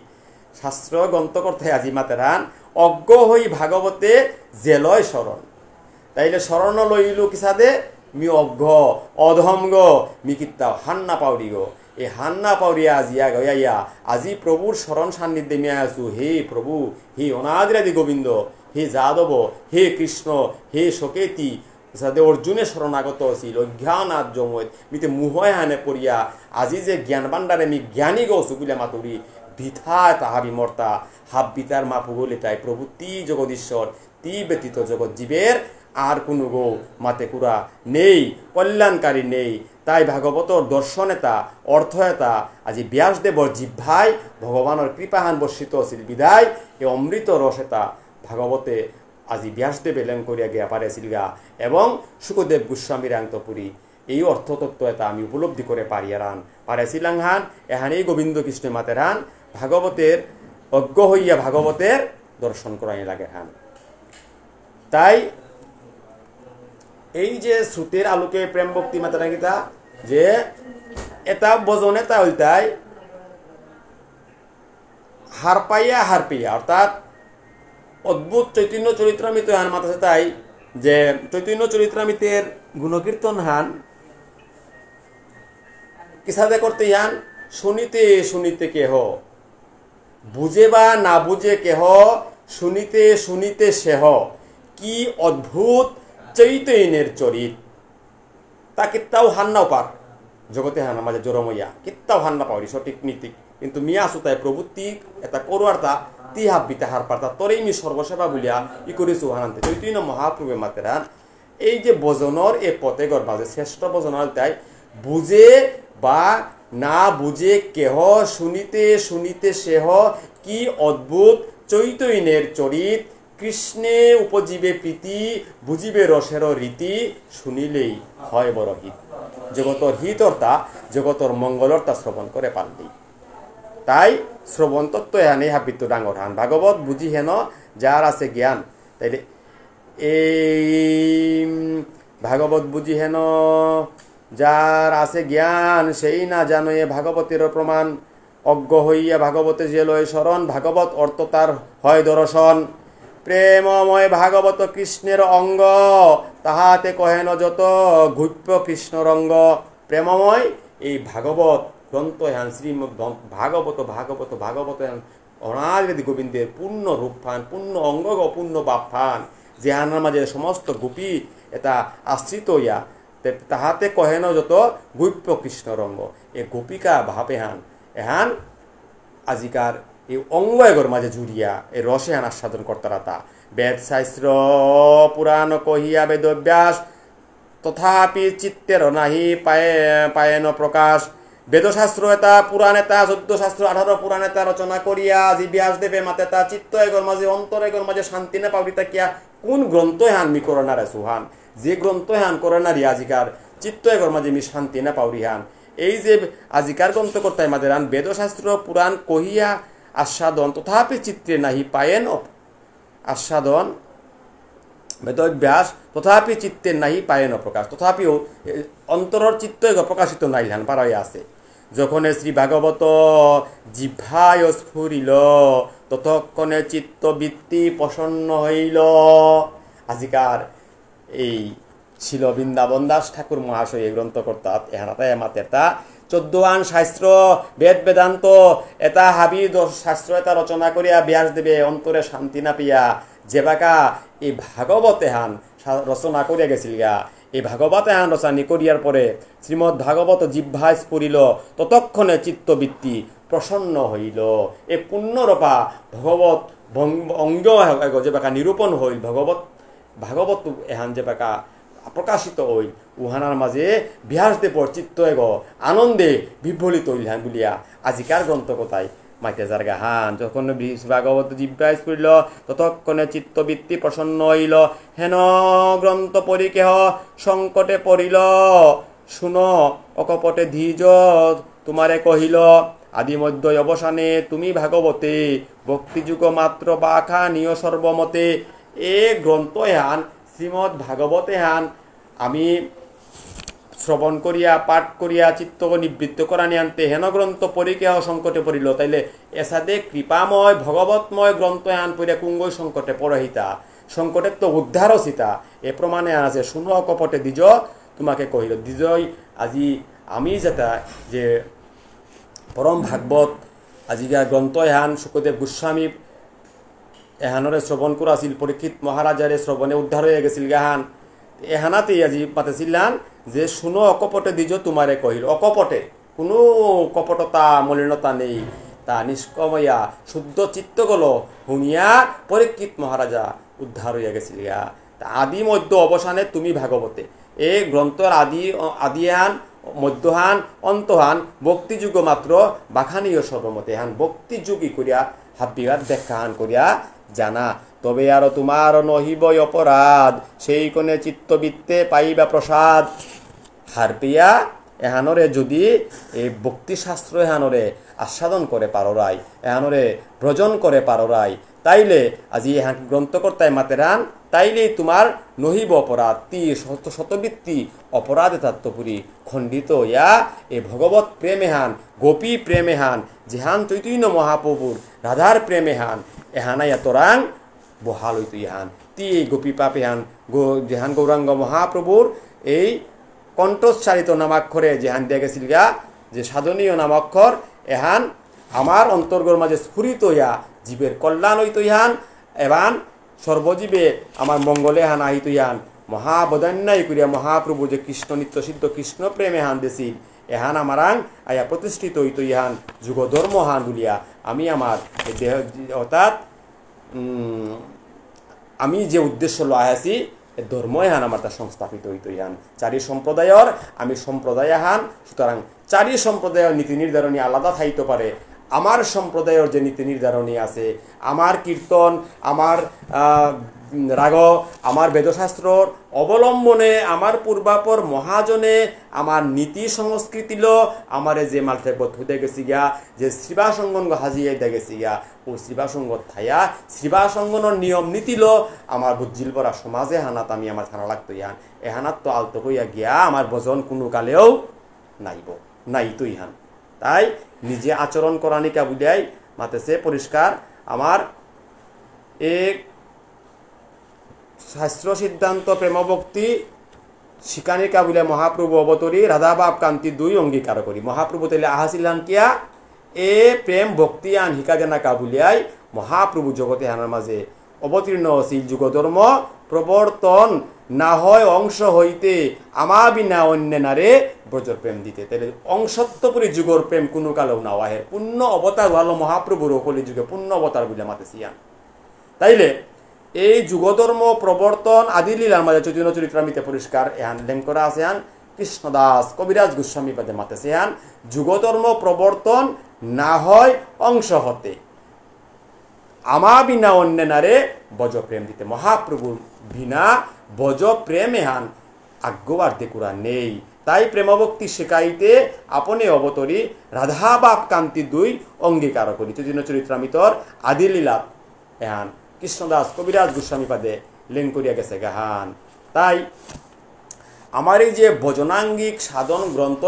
শাস্ত্র গ্রন্থ করতে আজি মাতেরান অজ্ঞ হই ভাগবতে জেলয় শরণ। তাইলে শরণ লইলু কিসাদে মি অজ্ঞ অধমগ মিকিত্তাও হান্না পাউরি গো। এই হান্না পাউরিয়া আজিয়া গয়াইয়া আজি প্রভুর শরণ সান্নিধ্যে মিয়া আছু। হে প্রভু, হে অনাদিরাদি গোবিন্দ, হে যাদব, হে কৃষ্ণ, হে সকেতি সাদে অর্জুনের শরণাগত আছিল অজ্ঞান আজ জময় মিতে মুহয় হানে পড়িয়া আজি যে জ্ঞান ভাণ্ডারে মি জ্ঞানী গো সুকুলে মাতুরি বৃথা তাহা বিমর্তা হাব বিতার মা পুগলে তাই প্রভু তি জগদীশ্বর তি ব্যতীত জগৎ জীবের আর কোনো গো মাতে কুড়া নেই, কল্যাণকারী নেই। তাই ভাগবতর দর্শন এটা অর্থ এটা আজি ব্যাসদেবর জিহ্বাই ভগবানের কৃপাহান বর্ষিত আছিল বিদায় এই অমৃত রস এটা ভাগবতে আজি ব্যাসদেব এলেন করিয়া গিয়া পারেছিল গা এবং সুখদেব গোস্বামীর আন্তপুরী এই অর্থতত্ত্ব এটা আমি উপলব্ধি করে পারিয়ারান পারেছিলাম হান এহানেই গোবিন্দ কৃষ্ণ মাতের হান ভাগবতের অজ্ঞ হইয়া ভাগবতের দর্শন করাই লাগে হান। তাই এই যে শ্রুতের আলোকে প্রেম ভক্তি মাতারা গীতা যে এটা বজন এটা হইতাই হার পাইয়া অর্থাৎ অদ্ভুত চৈতন্য চরিত্রামিত হান মাতাছে। তাই যে চৈতন্য চরিত্রামিতের গুণকীর্তন হান কিসাদে করতে হান শুনিতে শুনিতে কেহ বুঝে বা না বুঝে কেহ শুনিতে শুনিতে সেহ কি অদ্ভুত চৈতন্যের চরিত তা কিত্তাও হান্নাও পার জগতে হানা মাঝে জোরমইয়া কিত্তাও হান্না পাওয়ারি সঠিক নীতি কিন্তু মিয়া সুতায় প্রভুতি এটা করোয়ার তা তি হাব্বি তাহার পারতা তরেই মি সর্বসেবা বলিয়া ই করেছু হানান্তে চৈতন্য মহাপ্রভু মাতেরা এই যে বজনর এ পথে গর্বাজে শ্রেষ্ঠ বজনাল তাই বুঝে বা না বুঝে কেহ শুনিতে শুনিতে সেহ কি অদ্ভুত চৈতন্যের চরিত কৃষ্ণে উপজীবে প্রীতি বুঝিবে রসের রীতি শুনিলেই হয় বড় হিত। জগতর হিতর্তা জগতর মঙ্গলর্তা শ্রবণ করে পারলি। তাই শ্রবণ তত্ত্ব এহানে হাবিত ডাঙর হান ভাগবত বুঝি হেন যার আছে জ্ঞান। তাইলে এই ভাগবত বুঝি হেন যার আছে জ্ঞান সেই না জানে ভাগবতের প্রমাণ। অজ্ঞ হইয়া ভাগবতে যে লয় শরণ ভাগবত অর্থ তার হয় দর্শন। প্রেমময় ভাগবত কৃষ্ণের অঙ্গ তাহাতে কহেন যত গুপ্য কৃষ্ণ রঙ্গ। প্রেমময় এই ভাগবত গ্রন্থ হ্যান শ্রীমদ ভাগবত ভাগবত ভাগবত হ্যান অনাদি গোবিন্দের পূর্ণ রূপ ফান পূর্ণ অঙ্গ পূর্ণ বাপ ফান যে হানার মাঝে সমস্ত গোপী এটা আশ্রিত ইয়া তাহাতে কহেন যত গৈপ্য কৃষ্ণ রঙ্গ এ গোপিকা ভাবে হান এহান আজিকার এই অঙ্গ এগর মাঝে জুড়িয়া এই রসে হান আস্বাদন কর্তারা তা বেদ শাস্ত্র পুরাণ কহিয়া বেদব্যাস তথাপি চিত্তের নাহি পায়েন প্রকাশ বেদশাস্ত্র এটা পুরাণ এটা 14 শাস্ত্র 18 পুরাণ এটা রচনা করিয়া আজি ব্যাস দেবে মাতে তা চিত্ত এগর মাঝে অন্তর এগর মাঝে শান্তি না পাবিতা কিয়া কোন গ্রন্থ হান মি করোনারে সুহান যে গ্রন্থ হান করোনারি আজিকার চিত্ত এগর মাঝে মি শান্তি না পাউরি হান এই যে আজিকার গ্রন্থ করতে আমাদের হান বেদশাস্ত্র পুরাণ কহিয়া আস্বাদন তথাপি চিত্রে নাহি পায়েন আস্বাদন বেদব্যাস তথাপি চিত্তের নাহি পায়েন প্রকাশ তথাপিও অন্তরর চিত্ত প্রকাশিত নাইলান পারাই আছে যখন শ্রী ভাগবত জিহ্বায় স্ফুরিল ততক্ষণে চিত্তবৃত্তি প্রসন্ন হইল আজিকার এই শিল বৃন্দাবন দাস ঠাকুর মহাশয় এই গ্রন্থ কর্তা এহানাতা এমাতে এটা 14 আন শাস্ত্র বেদ বেদান্ত এটা হাবি শাস্ত্র এটা রচনা করিয়া ব্যাস দেবে অন্তরে শান্তি না পিয়া যে বাকা এই ভাগবতে হান রচনা করিয়া গেছিল গা এই ভাগবতে হান রচনা করিয়ার পরে শ্রীমৎ ভাগবত জিহ্বায় স্ফুরিল ততক্ষণে চিত্তবৃত্তি প্রসন্ন হইল এই পুণ্যরূপা ভগবত অঙ্গ যে বাকা নিরূপণ হইল ভাগবত এহান যে বাকা প্রকাশিত হইল উহানার মাঝে ব্যাসদেবর চিত্ত এগ আনন্দে বিভ্বলিত হইল হান বলিয়া আজিকার গ্রন্থ কথায় মাইতে যার গাহান যখন ভাগবত জিহ্বায় স্ফুরিল ততক্ষণে চিত্তবৃত্তি প্রসন্ন হইল হেন গ্রন্থ পরিকেহ সংকটে পড়িল শুন অকপটে ধীজ তোমারে কহিল আদি মধ্য অবসানে তুমি ভাগবতে ভক্তিযুগ মাত্র বাখা নিয় সর্বমতে এ গ্রন্থ হান শ্রীমৎ ভাগবতে হান আমি শ্রবণ করিয়া পাঠ করিয়া চিত্ত নিবৃত্ত করা নিয়ান্তে হেন গ্রন্থ পরিকেহ সংকটে পড়িল তাইলে এসাদে কৃপাময় ভগবতময় গ্রন্থ হান পড়িয়া কুঙ্গই সংকটে পরহিতা সংকটের তো উদ্ধারও সীতা এ প্রমাণে আছে শুনো কপটে দ্বিজ তোমাকে কহিল দ্বিজয় আজি আমি যেটা যে পরম ভাগবত আজিকা গ্রন্থ এহান সুখদেব গোস্বামী এহানরে শ্রবণ করাছিল পরীক্ষিত মহারাজারে শ্রবণে উদ্ধার হয়ে গেছিল গাহান এহানাতেই আজি পাতেছিলাম যে শুনো অকপটে দ্বিজ তোমারে কহিল অকপটে কোনো কপটতা মলিনতা নেই তা নিষ্কময়া শুদ্ধ চিত্ত গল শুনিয়া পরীক্ষিত মহারাজা উদ্ধার হইয়া গেছিল গা তা আদি মধ্য অবসানে তুমি ভাগবতে এই গ্রন্থর আদিহান মধ্যহান অন্তহান ভক্তিযুগ মাত্র বাখানীয় সর্বমতে হান ভক্তিযুগী করিয়া হাব্বিগার দেখাহান করিয়া জানা তবে আর তোমার নহিব অপরাধ সেই কোণে চিত্তবৃত্তে পাইবা প্রসাদ হারপিয়া এহানরে যদি এই ভক্তিশাস্ত্র এহানরে আস্বাদন করে পাররাই এহানরে ভ্রজন করে পাররাই তাইলে আজি এহান গ্রন্থকর্তায় মাতেরান তাইলেই তোমার নহিব অপরাধ শতবৃত্তি অপরাধে তাত্ত্বপুরী খণ্ডিত ইয়া এ ভগবত প্রেমে হান গোপী প্রেমে হান যেহান চৈতন্য মহাপ্রভুর রাধার প্রেমে হান এহানাই এতরাং বহাল হইত ইহান তি এই গোপী পাপে হান যেহান গৌরাঙ্গ মহাপ্রভুর এই কণ্ঠোচ্চারিত নামাক্ষরে যেহান দিয়া গেছিল গা যে সাধনীয় নামাক্ষর এহান আমার অন্তর্গর মাঝে স্ফুরিত ইয়া জীবের কল্যাণ হইত ইহান এবান সর্বজীবে আমার মঙ্গলে হান আহিত ইহান মহাবদান্যায় করিয়া মহাপ্রভু যে কৃষ্ণ নিত্য সিদ্ধ কৃষ্ণ প্রেমে হান দেশিল এহান আমারাং আয়া প্রতিষ্ঠিত হইত ইহান যুগ ধর্ম হান বলিয়া আমি আমার দেহ অর্থাৎ আমি যে উদ্দেশ্য লয় আছি ধর্মই হান আমার তা সংস্থাপিত হইত ইহান চারি সম্প্রদায়ের আমি সম্প্রদায় হান সুতরাং চারি সম্প্রদায়ের নীতি নির্ধারণী আলাদা থাইতে পারে আমার সম্প্রদায়ের যে নীতি নির্ধারণী আছে আমার কীর্তন আমার রাগ আমার বেদশাস্ত্রর অবলম্বনে আমার পূর্বাপর মহাজনে আমার নীতি সংস্কৃতি লো আমার যে মালতে বধুতে গেছি গিয়া যে শ্রীবাসঙ্গন হাজিয়ে দে গেছি গিয়া ও শ্রীবাসঙ্গ থাইয়া শ্রীবাসঙ্গনের নিয়ম নীতি লো আমার বুঝিল পরা সমাজে হানাত আমি আমার থানা লাগতো ইহান এ হানাত তো আলতো হইয়া গিয়া আমার ভজন কোনো কালেও নাই তো ইহান তাই নিজে আচরণ করানিকা বুঝাই মাতেছে পরিষ্কার আমার এক শাস্ত্র সিদ্ধান্ত প্রেমভক্তি শিকানি কাবুলে মহাপ্রভু অবতরী রাধা বাপ কান্তি 2 অঙ্গীকার করি মহাপ্রভু তাইলে আহাসিলান কিয়া এ প্রেম ভক্তি আন হিকাজানা কাবুলিয়াই মহাপ্রভু জগতে হানার মাঝে অবতীর্ণ আছিল যুগধর্ম প্রবর্তন না হয় অংশ হইতে আমা বিনা অন্য নারে ব্রজর প্রেম দিতে তাহলে অংশত্বপুরী যুগর প্রেম কোনো কালেও না ওয়াহে পূর্ণ অবতার হলো মহাপ্রভুর কলি যুগে পূর্ণ অবতার বলে মাতেছিয়ান তাইলে এই যুগধর্ম প্রবর্তন আদি লীলার মাঝে চৈতন্য চরিত্রামিতে পরিষ্কার এহান লেন করা আছে হান কৃষ্ণদাস কবিরাজ গোস্বামী পাদে মাতেছে হান যুগধর্ম প্রবর্তন না হয় অংশ হতে আমা বিনা অন্য নারে বজ প্রেম দিতে মহাপ্রভুর বিনা বজ প্রেম এহান আজ্ঞবার দেকুরা নেই তাই প্রেমভক্তি শেখাইতে আপনি অবতরী রাধা বাপ কান্তি 2 অঙ্গীকার করি চৈতন্য চরিত্রামিতর আদি লীলা এহান কৃষ্ণদাস কবিরাজ গোস্বামী পাদে লেন করিয়া গেছে গাহান তাই আমার এই যে ভজনাঙ্গিক সাধন গ্রন্থ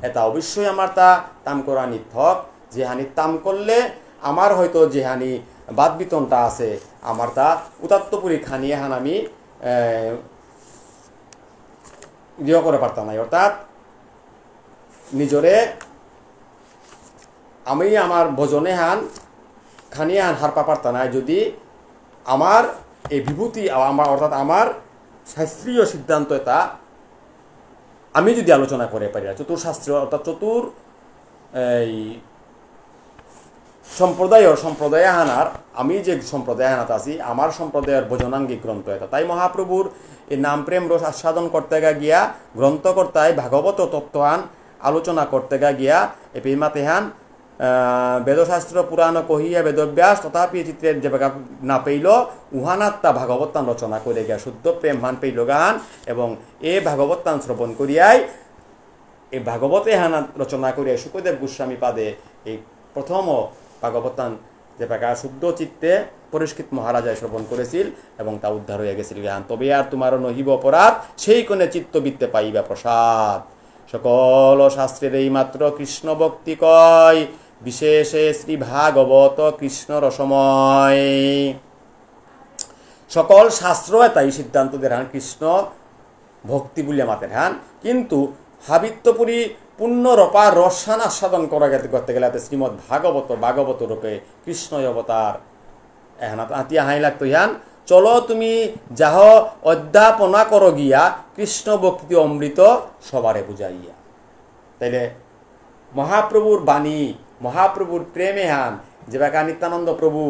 এটা অবশ্যই আমার তা তাম করা নির্থক যে হানি তাম করলে আমার হয়তো যে হানি বাদ বিতনটা আছে আমার তা উতাত্তপুরী খানি হান আমি ইয়ে করে পারতাম না অর্থাৎ নিজরে আমি আমার ভজনে হান খানি হান হারপা পারতাম না যদি আমার এই বিভূতি আমার অর্থাৎ আমার শাস্ত্রীয় সিদ্ধান্ত এটা আমি যদি আলোচনা করে পারি চতুর্শাস্ত্রীয় অর্থাৎ চতুর এই সম্প্রদায় হানার আমি যে সম্প্রদায় হানাতে আছি আমার সম্প্রদায়ের ভজনাঙ্গিক গ্রন্থ এটা তাই মহাপ্রভুর এই নাম প্রেম রস আস্বাদন করতে গিয়া গ্রন্থকর্তায় ভাগবত তত্ত্বান আলোচনা করতে গিয়া এই পেমাতে হান বেদশাস্ত্র পুরাণ কহিয়া বেদব্যাস তথাপি চিত্রের যে না পেইল উহানাত্তা ভাগবতান রচনা করে গিয়া শুদ্ধ প্রেম হান পেইল গান এবং এ ভাগবতান শ্রবণ করিয়াই এই ভাগবতে হানা রচনা করিয়া শুকদেব গোস্বামী পাদে এই প্রথম ভাগবতান যে প্রকার শুদ্ধ চিত্তে পরিষ্কৃত মহারাজায় শ্রবণ করেছিল এবং তা উদ্ধার হয়ে গেছিল গান তবে আর তোমার নহিব অপরাধ সেই কোণে চিত্তবৃত্তে পাইবা প্রসাদ সকল শাস্ত্রের এই মাত্র কৃষ্ণ ভক্তি কয় বিশেষে শ্রী ভাগবত কৃষ্ণ রসময় সকল শাস্ত্র তাই সিদ্ধান্ত দেন কৃষ্ণ ভক্তি বলে মাতেন হান কিন্তু হাবিত্যপুরী পূর্ণ রপা রসান আস্বাদন করা করতে গেলে শ্রীমৎ ভাগবত রূপে কৃষ্ণ অবতার এখন আতিয়া হাই লাগতো ইহান চলো তুমি যাহ অধ্যাপনা করো গিয়া কৃষ্ণ ভক্তি অমৃত সবারে বুঝাইয়া তাইলে মহাপ্রভুর বাণী মহাপ্রভুর প্রেমে হান যে বাকা নিত্যানন্দ প্রভু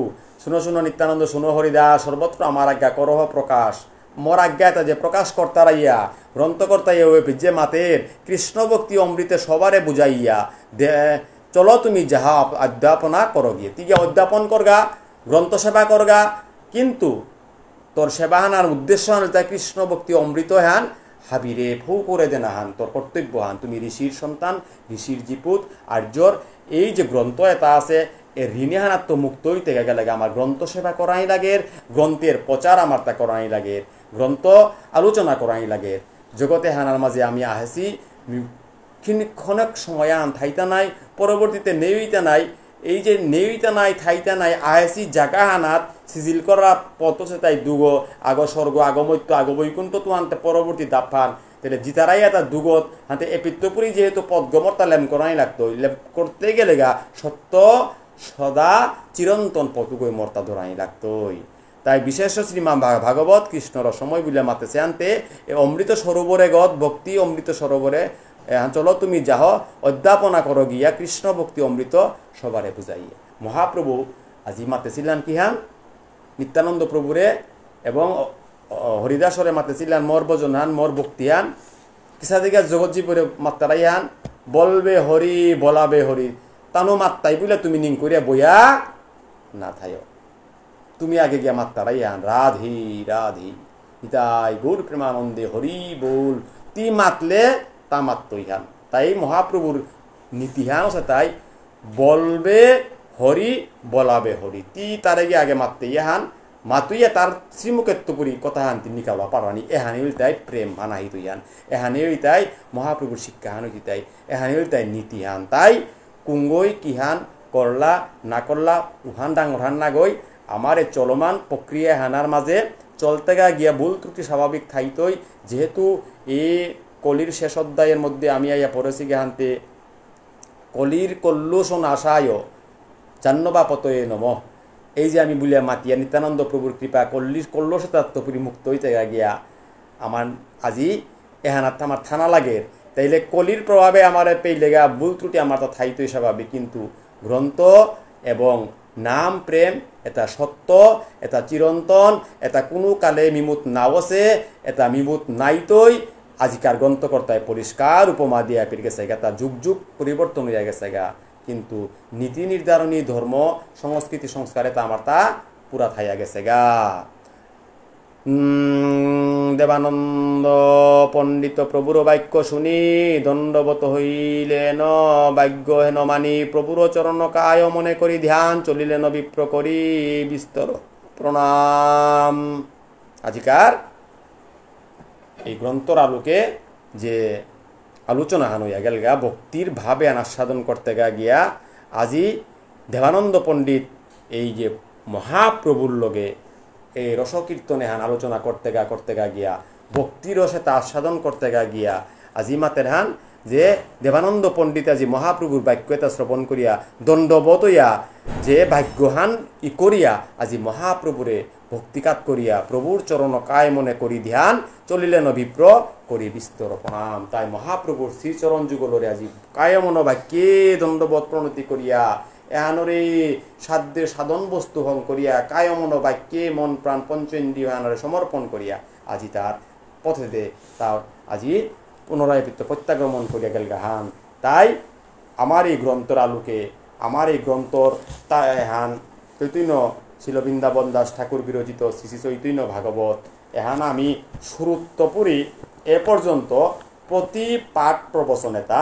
শুনো নিত্যানন্দ শুনো হরিদাস সর্বত্র আমার আজ্ঞা করহ প্রকাশ মোর আজ্ঞা এটা যে প্রকাশ কর্তারাইয়া গ্রন্থকর্তাইয়া যে মাতের কৃষ্ণ ভক্তি অমৃতে সবারে বুঝাইয়া চলো তুমি যাহা অধ্যাপনা করো গিয়ে তুই অধ্যাপন করগা গ্রন্থ সেবা করগা কিন্তু তোর সেবা হানার উদ্দেশ্য হান তাই কৃষ্ণ ভক্তি অমৃত হান হাবিরে ফৌ করে দে না হান তোর কর্তব্য হান তুমি ঋষির সন্তান ঋষির জিপুত আর্যর এই যে গ্রন্থ এটা আছে এ ঋণে হানার তো মুক্ত হইতে গেলে আমার গ্রন্থ সেবা করাই লাগে গ্রন্থের প্রচার আমার তা করাই লাগে গ্রন্থ আলোচনা করাই লাগে জগতে হানার মাঝে আমি আহেছি ক্ষণক সময় আন থাইতা নাই পরবর্তীতে নেইতা নাই এই যে নেইতা নাই থাইতা নাই আহেছি জাগা হানাত সিজিল করা পথ সে তাই দুগো আগ স্বর্গ আগমৈত্য আগ বৈকুণ্ঠ তো আনতে পরবর্তী দাফান তাহলে জিতারাই এটা দুগত হাতে এ পিত্তপুরী যেহেতু পদগমর তা লেম করাই লাগতো লেম করতে গেলে গা সত্য সদা চিরন্তন পতুগই মর্তা ধরাই লাগতোই তাই বিশেষ শ্রীমা ভাগবত কৃষ্ণ রসময় বলে মাতেছে আনতে এ অমৃত সরোবরে গত ভক্তি অমৃত সরোবরে চলো তুমি যাহ অধ্যাপনা করো গিয়া কৃষ্ণ ভক্তি অমৃত সবারে বুঝাইয়া মহাপ্রভু আজি মাতেছিলেন কি হান নিত্যানন্দ প্রভুরে এবং হরিদাসরে মাতেছিলেন মোর ভজন হান মোর ভক্তি হান কিসা দিকে জগৎজীবরে মাত্তারাই হান বলবে হরি বলাবে হরি তানো মাত্তাই বলে তুমি নিং করিয়া বইয়া না থাইও তুমি আগে গিয়া মাত্তারাই হান রাধি রাধি হিতাই গৌর প্রেমানন্দে হরি বল তি মাতলে তা মাত্তই হান তাই মহাপ্রভুর নীতিহান আছে তাই বলবে হরি বলাবে হরি তি তার আগে মাত্তে ইহান মাতুইয়া তার শ্রীমুখেত্বপুরী কথা হান তিনি নিকালা পারানি এহানিল তাই প্রেম হানাহি তুইহান এহানিল তাই মহাপ্রভুর শিক্ষা হান তাই এহানিল তাই নীতিহান তাই কুঙ্গই কিহান করলা না করলা উহান ডাঙর হান না গই আমার এই চলমান প্রক্রিয়া হানার মাঝে চলতে গিয়া ভুল ত্রুটি স্বাভাবিক থাইতই, যেহেতু এই কলির শেষ অধ্যায়ের মধ্যে আমি আইয়া পড়েছি গাহান্তে কলির কল্লুষণ আশায় জাহ্নবাপতয়ে নম। এই যে আমি বলিয়া মাতিয়া নিত্যানন্দ প্রভুর কৃপা কল্লুষতাত্মপুরী মুক্ত হইতে গিয়া আমার আজি এহানাত আমার থানা লাগের, তাইলে কলির প্রভাবে আমার পেইলেগা ভুল ত্রুটি আমার তো থাইতই স্বাভাবিক, কিন্তু গ্রন্থ এবং নাম প্রেম এটা সত্য, এটা চিরন্তন, এটা কোনো কালে মিমুত নাওছে, এটা মিমুত নাইতই। আজিকার গ্রন্থকর্তায় পরিষ্কার উপমা দিয়া পেয়ে গেছে গা, তা যুগ যুগ পরিবর্তন হইয়া গেছে গা, কিন্তু নীতি নির্ধারণী ধর্ম সংস্কৃতি সংস্কারে তা আমার তা পুরা থাইয়া গেছে গা। দেবানন্দ পণ্ডিত প্রভুর বাক্য শুনি দণ্ডবত হইলেন, বাক্য হেন মানি প্রভুর চরণ কায় মনে করি ধ্যান চলিলেন বিপ্র করি বিস্তর প্রণাম। আজিকার এই গ্রন্থর আলোকে যে আলোচনা হান হইয়া গেল গা, ভক্তির ভাবে আস্বাদন করতে গিয়া আজি দেবানন্দ পণ্ডিত এই যে মহাপ্রভুর লগে এই রসকীর্তনে হান আলোচনা করতে গিয়া ভক্তি রসে তা আস্বাদন করতে গিয়া আজি মাতের হান যে দেবানন্দ পণ্ডিত আজি মহাপ্রভুর বাক্যতা শ্রবণ করিয়া দণ্ডবত হইয়া যে ভাগ্যহান ই করিয়া আজি মহাপ্রভুরে ভক্তিকাত করিয়া প্রভুর চরণ কায় মনে করি ধ্যান চলিলেন বিপ্র করি বিস্তর প্রণাম। তাই মহাপ্রভুর শ্রীচরণ যুগলরে আজি কায় মন বাক্যে দণ্ডবত প্রণতি করিয়া এহানরে সাধ্যের সাধন বস্তু হং করিয়া কায় মন বাক্যে মন প্রাণ পঞ্চেন্দ্রিয় এহানরে সমর্পণ করিয়া আজি তার পথেতে তার আজি পুনরায় প্রত্যাগমন করিয়া গেল গাহান। তাই আমার এই গ্রন্থর আলোকে আমার এই গ্রন্থর এহান চৈতন্য শিল বৃন্দাবন দাস ঠাকুর বিরচিত শ্রী শ্রী চৈতন্য ভাগবত এহান আমি সুরুত্তপুরী এ পর্যন্ত প্রতি পাঠ প্রবচনেতা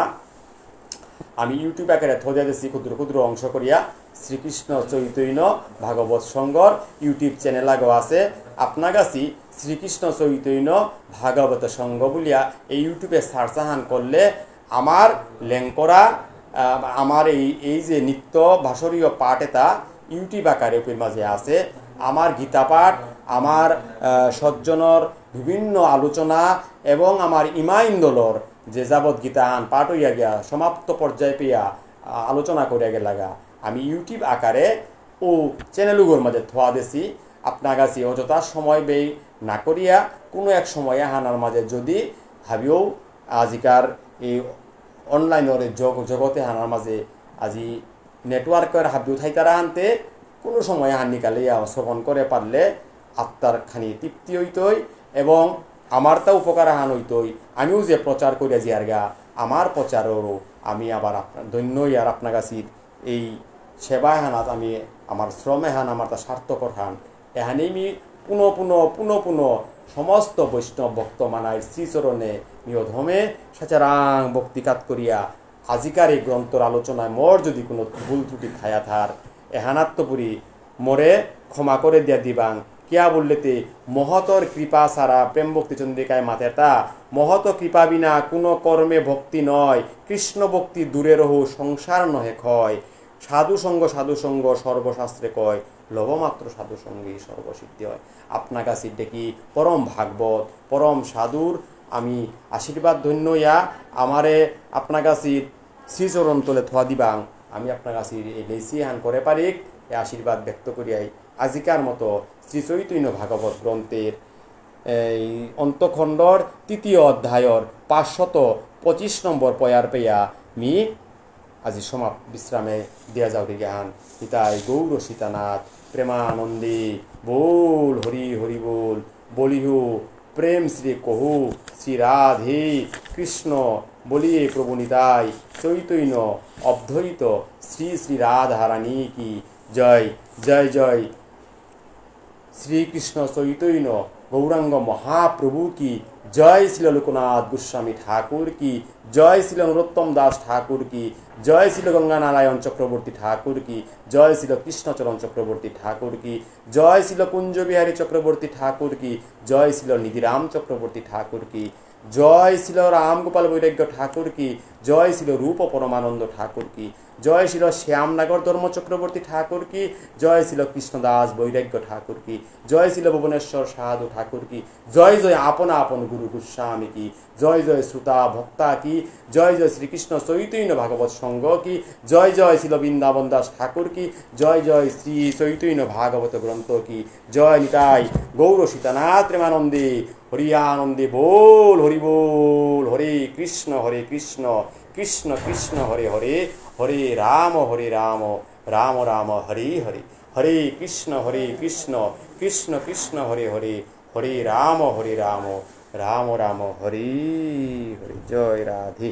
আমি ইউটিউব আকারে থদিয়া দিয়েছি ক্ষুদ্র ক্ষুদ্র অংশ করিয়া শ্রীকৃষ্ণ চৈতন্য ভাগবত সংঘর ইউটিউব চ্যানেল আগেও আছে। আপনার কাছে শ্রীকৃষ্ণ চৈতন্য ভাগবত সংঘ বলিয়া এই ইউটিউবে সার্চাহান করলে আমার লেঙ্করা আমার এই যে নিত্য ভাষরীয় পাঠ এটা ইউটিউব আকারে উপর মাঝে আছে। আমার গীতা পাঠ, আমার সজ্জনর বিভিন্ন আলোচনা এবং আমার ইমাইন্দলর যে যাবৎ গীতা আন পাঠ হইয়া গিয়া সমাপ্ত পর্যায়ে পেয়া আলোচনা করিয়া গেলাগা আমি ইউটিউব আকারে ও চ্যানেলগুলোর মাঝে থোয়া দিছি। আপনার কাছে অযথা সময় ব্যয় না করিয়া কোনো এক সময়ে হানার মাঝে যদি ভাবিও আজিকার এই অনলাইনের জগতে হানার মাঝে আজি নেটওয়ার্কের হাবিও থাইতারা আনতে কোনো সময় হানিকালে শ্রবণ করে পারলে আত্মার খানি তৃপ্তি হইতই এবং আমার তা উপকার হান হইতই। আমিও যে প্রচার করিয়া জিয়ার গা আমার প্রচারেরও আমি আবার আপনার ধন্য আর আপনার কাছে এই সেবায় হানাত আমি আমার শ্রমে হান আমার তা সার্থকর হান এহানি আমি পুনঃ সমস্ত বৈষ্ণব ভক্ত মানায় শ্রীচরণে নিয়ধমে সাচারাং ভক্তিকাত করিয়া আজিকার এই গ্রন্থর আলোচনায় মোর যদি কোনো ভুল ত্রুটি থায়া থার এহানাত্মপুরী মোরে ক্ষমা করে দিয়া দিবাং। কিয়া বললেতে মহতর কৃপা সারা প্রেম ভক্তি চন্দ্রিকায় মাতেটা মহত কৃপা বিনা কোনো কর্মে ভক্তি নয়, কৃষ্ণ ভক্তি দূরে রহু সংসার নহে ক্ষয়, সাধু সঙ্গ সর্বশাস্ত্রে কয়, লবমাত্র সাধু সঙ্গী সর্বসিদ্ধি হয়। আপনার কাছে দেখি পরম ভাগবত পরম সাধুর আমি আশীর্বাদ ধন্য ইয়া আমারে আপনার কাছে শ্রীচরণ তোলে থোয়া দিবাং। আমি আপনার কাছে এই লেসি হান করে পারি এই আশীর্বাদ ব্যক্ত করিয়াই আজিকার মতো শ্রী চৈতন্য ভাগবত গ্রন্থের এই অন্তখণ্ডর ৩য় অধ্যায়র ৫২৫ নম্বর পয়ার পেয়া মি আজি বিশ্রামে দিয়া যাও জ্ঞান পিতাই গৌর সীতানাথ প্রেমানন্দী बोल हरि हरि बोल बोलिहु प्रेम श्री कहु श्री राधे कृष्ण बोलिए प्रभु निताय चैतन्य अद्वैत श्री श्री राधा रानी की जय जय जय श्री कृष्ण चैतन्य गौरांग महाप्रभु की जय श्री लोकनाथ गोस्वामी ठाकुर की जय श्री नरोत्तम दास ठाकुर की जय श्री गंगा नारायण चक्रवर्ती ठाकुर की जय श्री कृष्णचरण चक्रवर्ती ठाकुर की जय श्री कुंज बिहारी चक्रवर्ती ठाकुर की जय श्री निधिराम चक्रवर्ती ठाकुर की जय श्री राम गोपाल वैराग्य ठाकुर की जय श्री रूप परमानंद ठाकुर की জয় ছিল শ্যামনগর ধর্মচক্রবর্তী ঠাকুর কি, জয় ছিল কৃষ্ণদাস বৈরাগ্য ঠাকুর কি, জয় ছিল ভুবনেশ্বর সাধু ঠাকুর কি, জয় জয় আপন আপন গুরু গোস্বামী কি, জয় জয় শ্রোতা ভক্তা কি, জয় জয় শ্রীকৃষ্ণ চৈতন্য ভাগবত সংঘ কি, জয় জয় ছিল বৃন্দাবন দাস ঠাকুর কি, জয় জয় শ্রী চৈতন্য ভাগবত গ্রন্থ কি, জয় নিতাই গৌর সীতানাথ প্রেমানন্দে হরিয়ানন্দে বল হরি বল। হরে কৃষ্ণ কৃষ্ণ কৃষ্ণ হরে হরে, হরে রাম রাম রাম হরে হরে, হরে কৃষ্ণ কৃষ্ণ কৃষ্ণ হরে হরে, হরে রাম রাম রাম হরে হরে। জয় রাধে।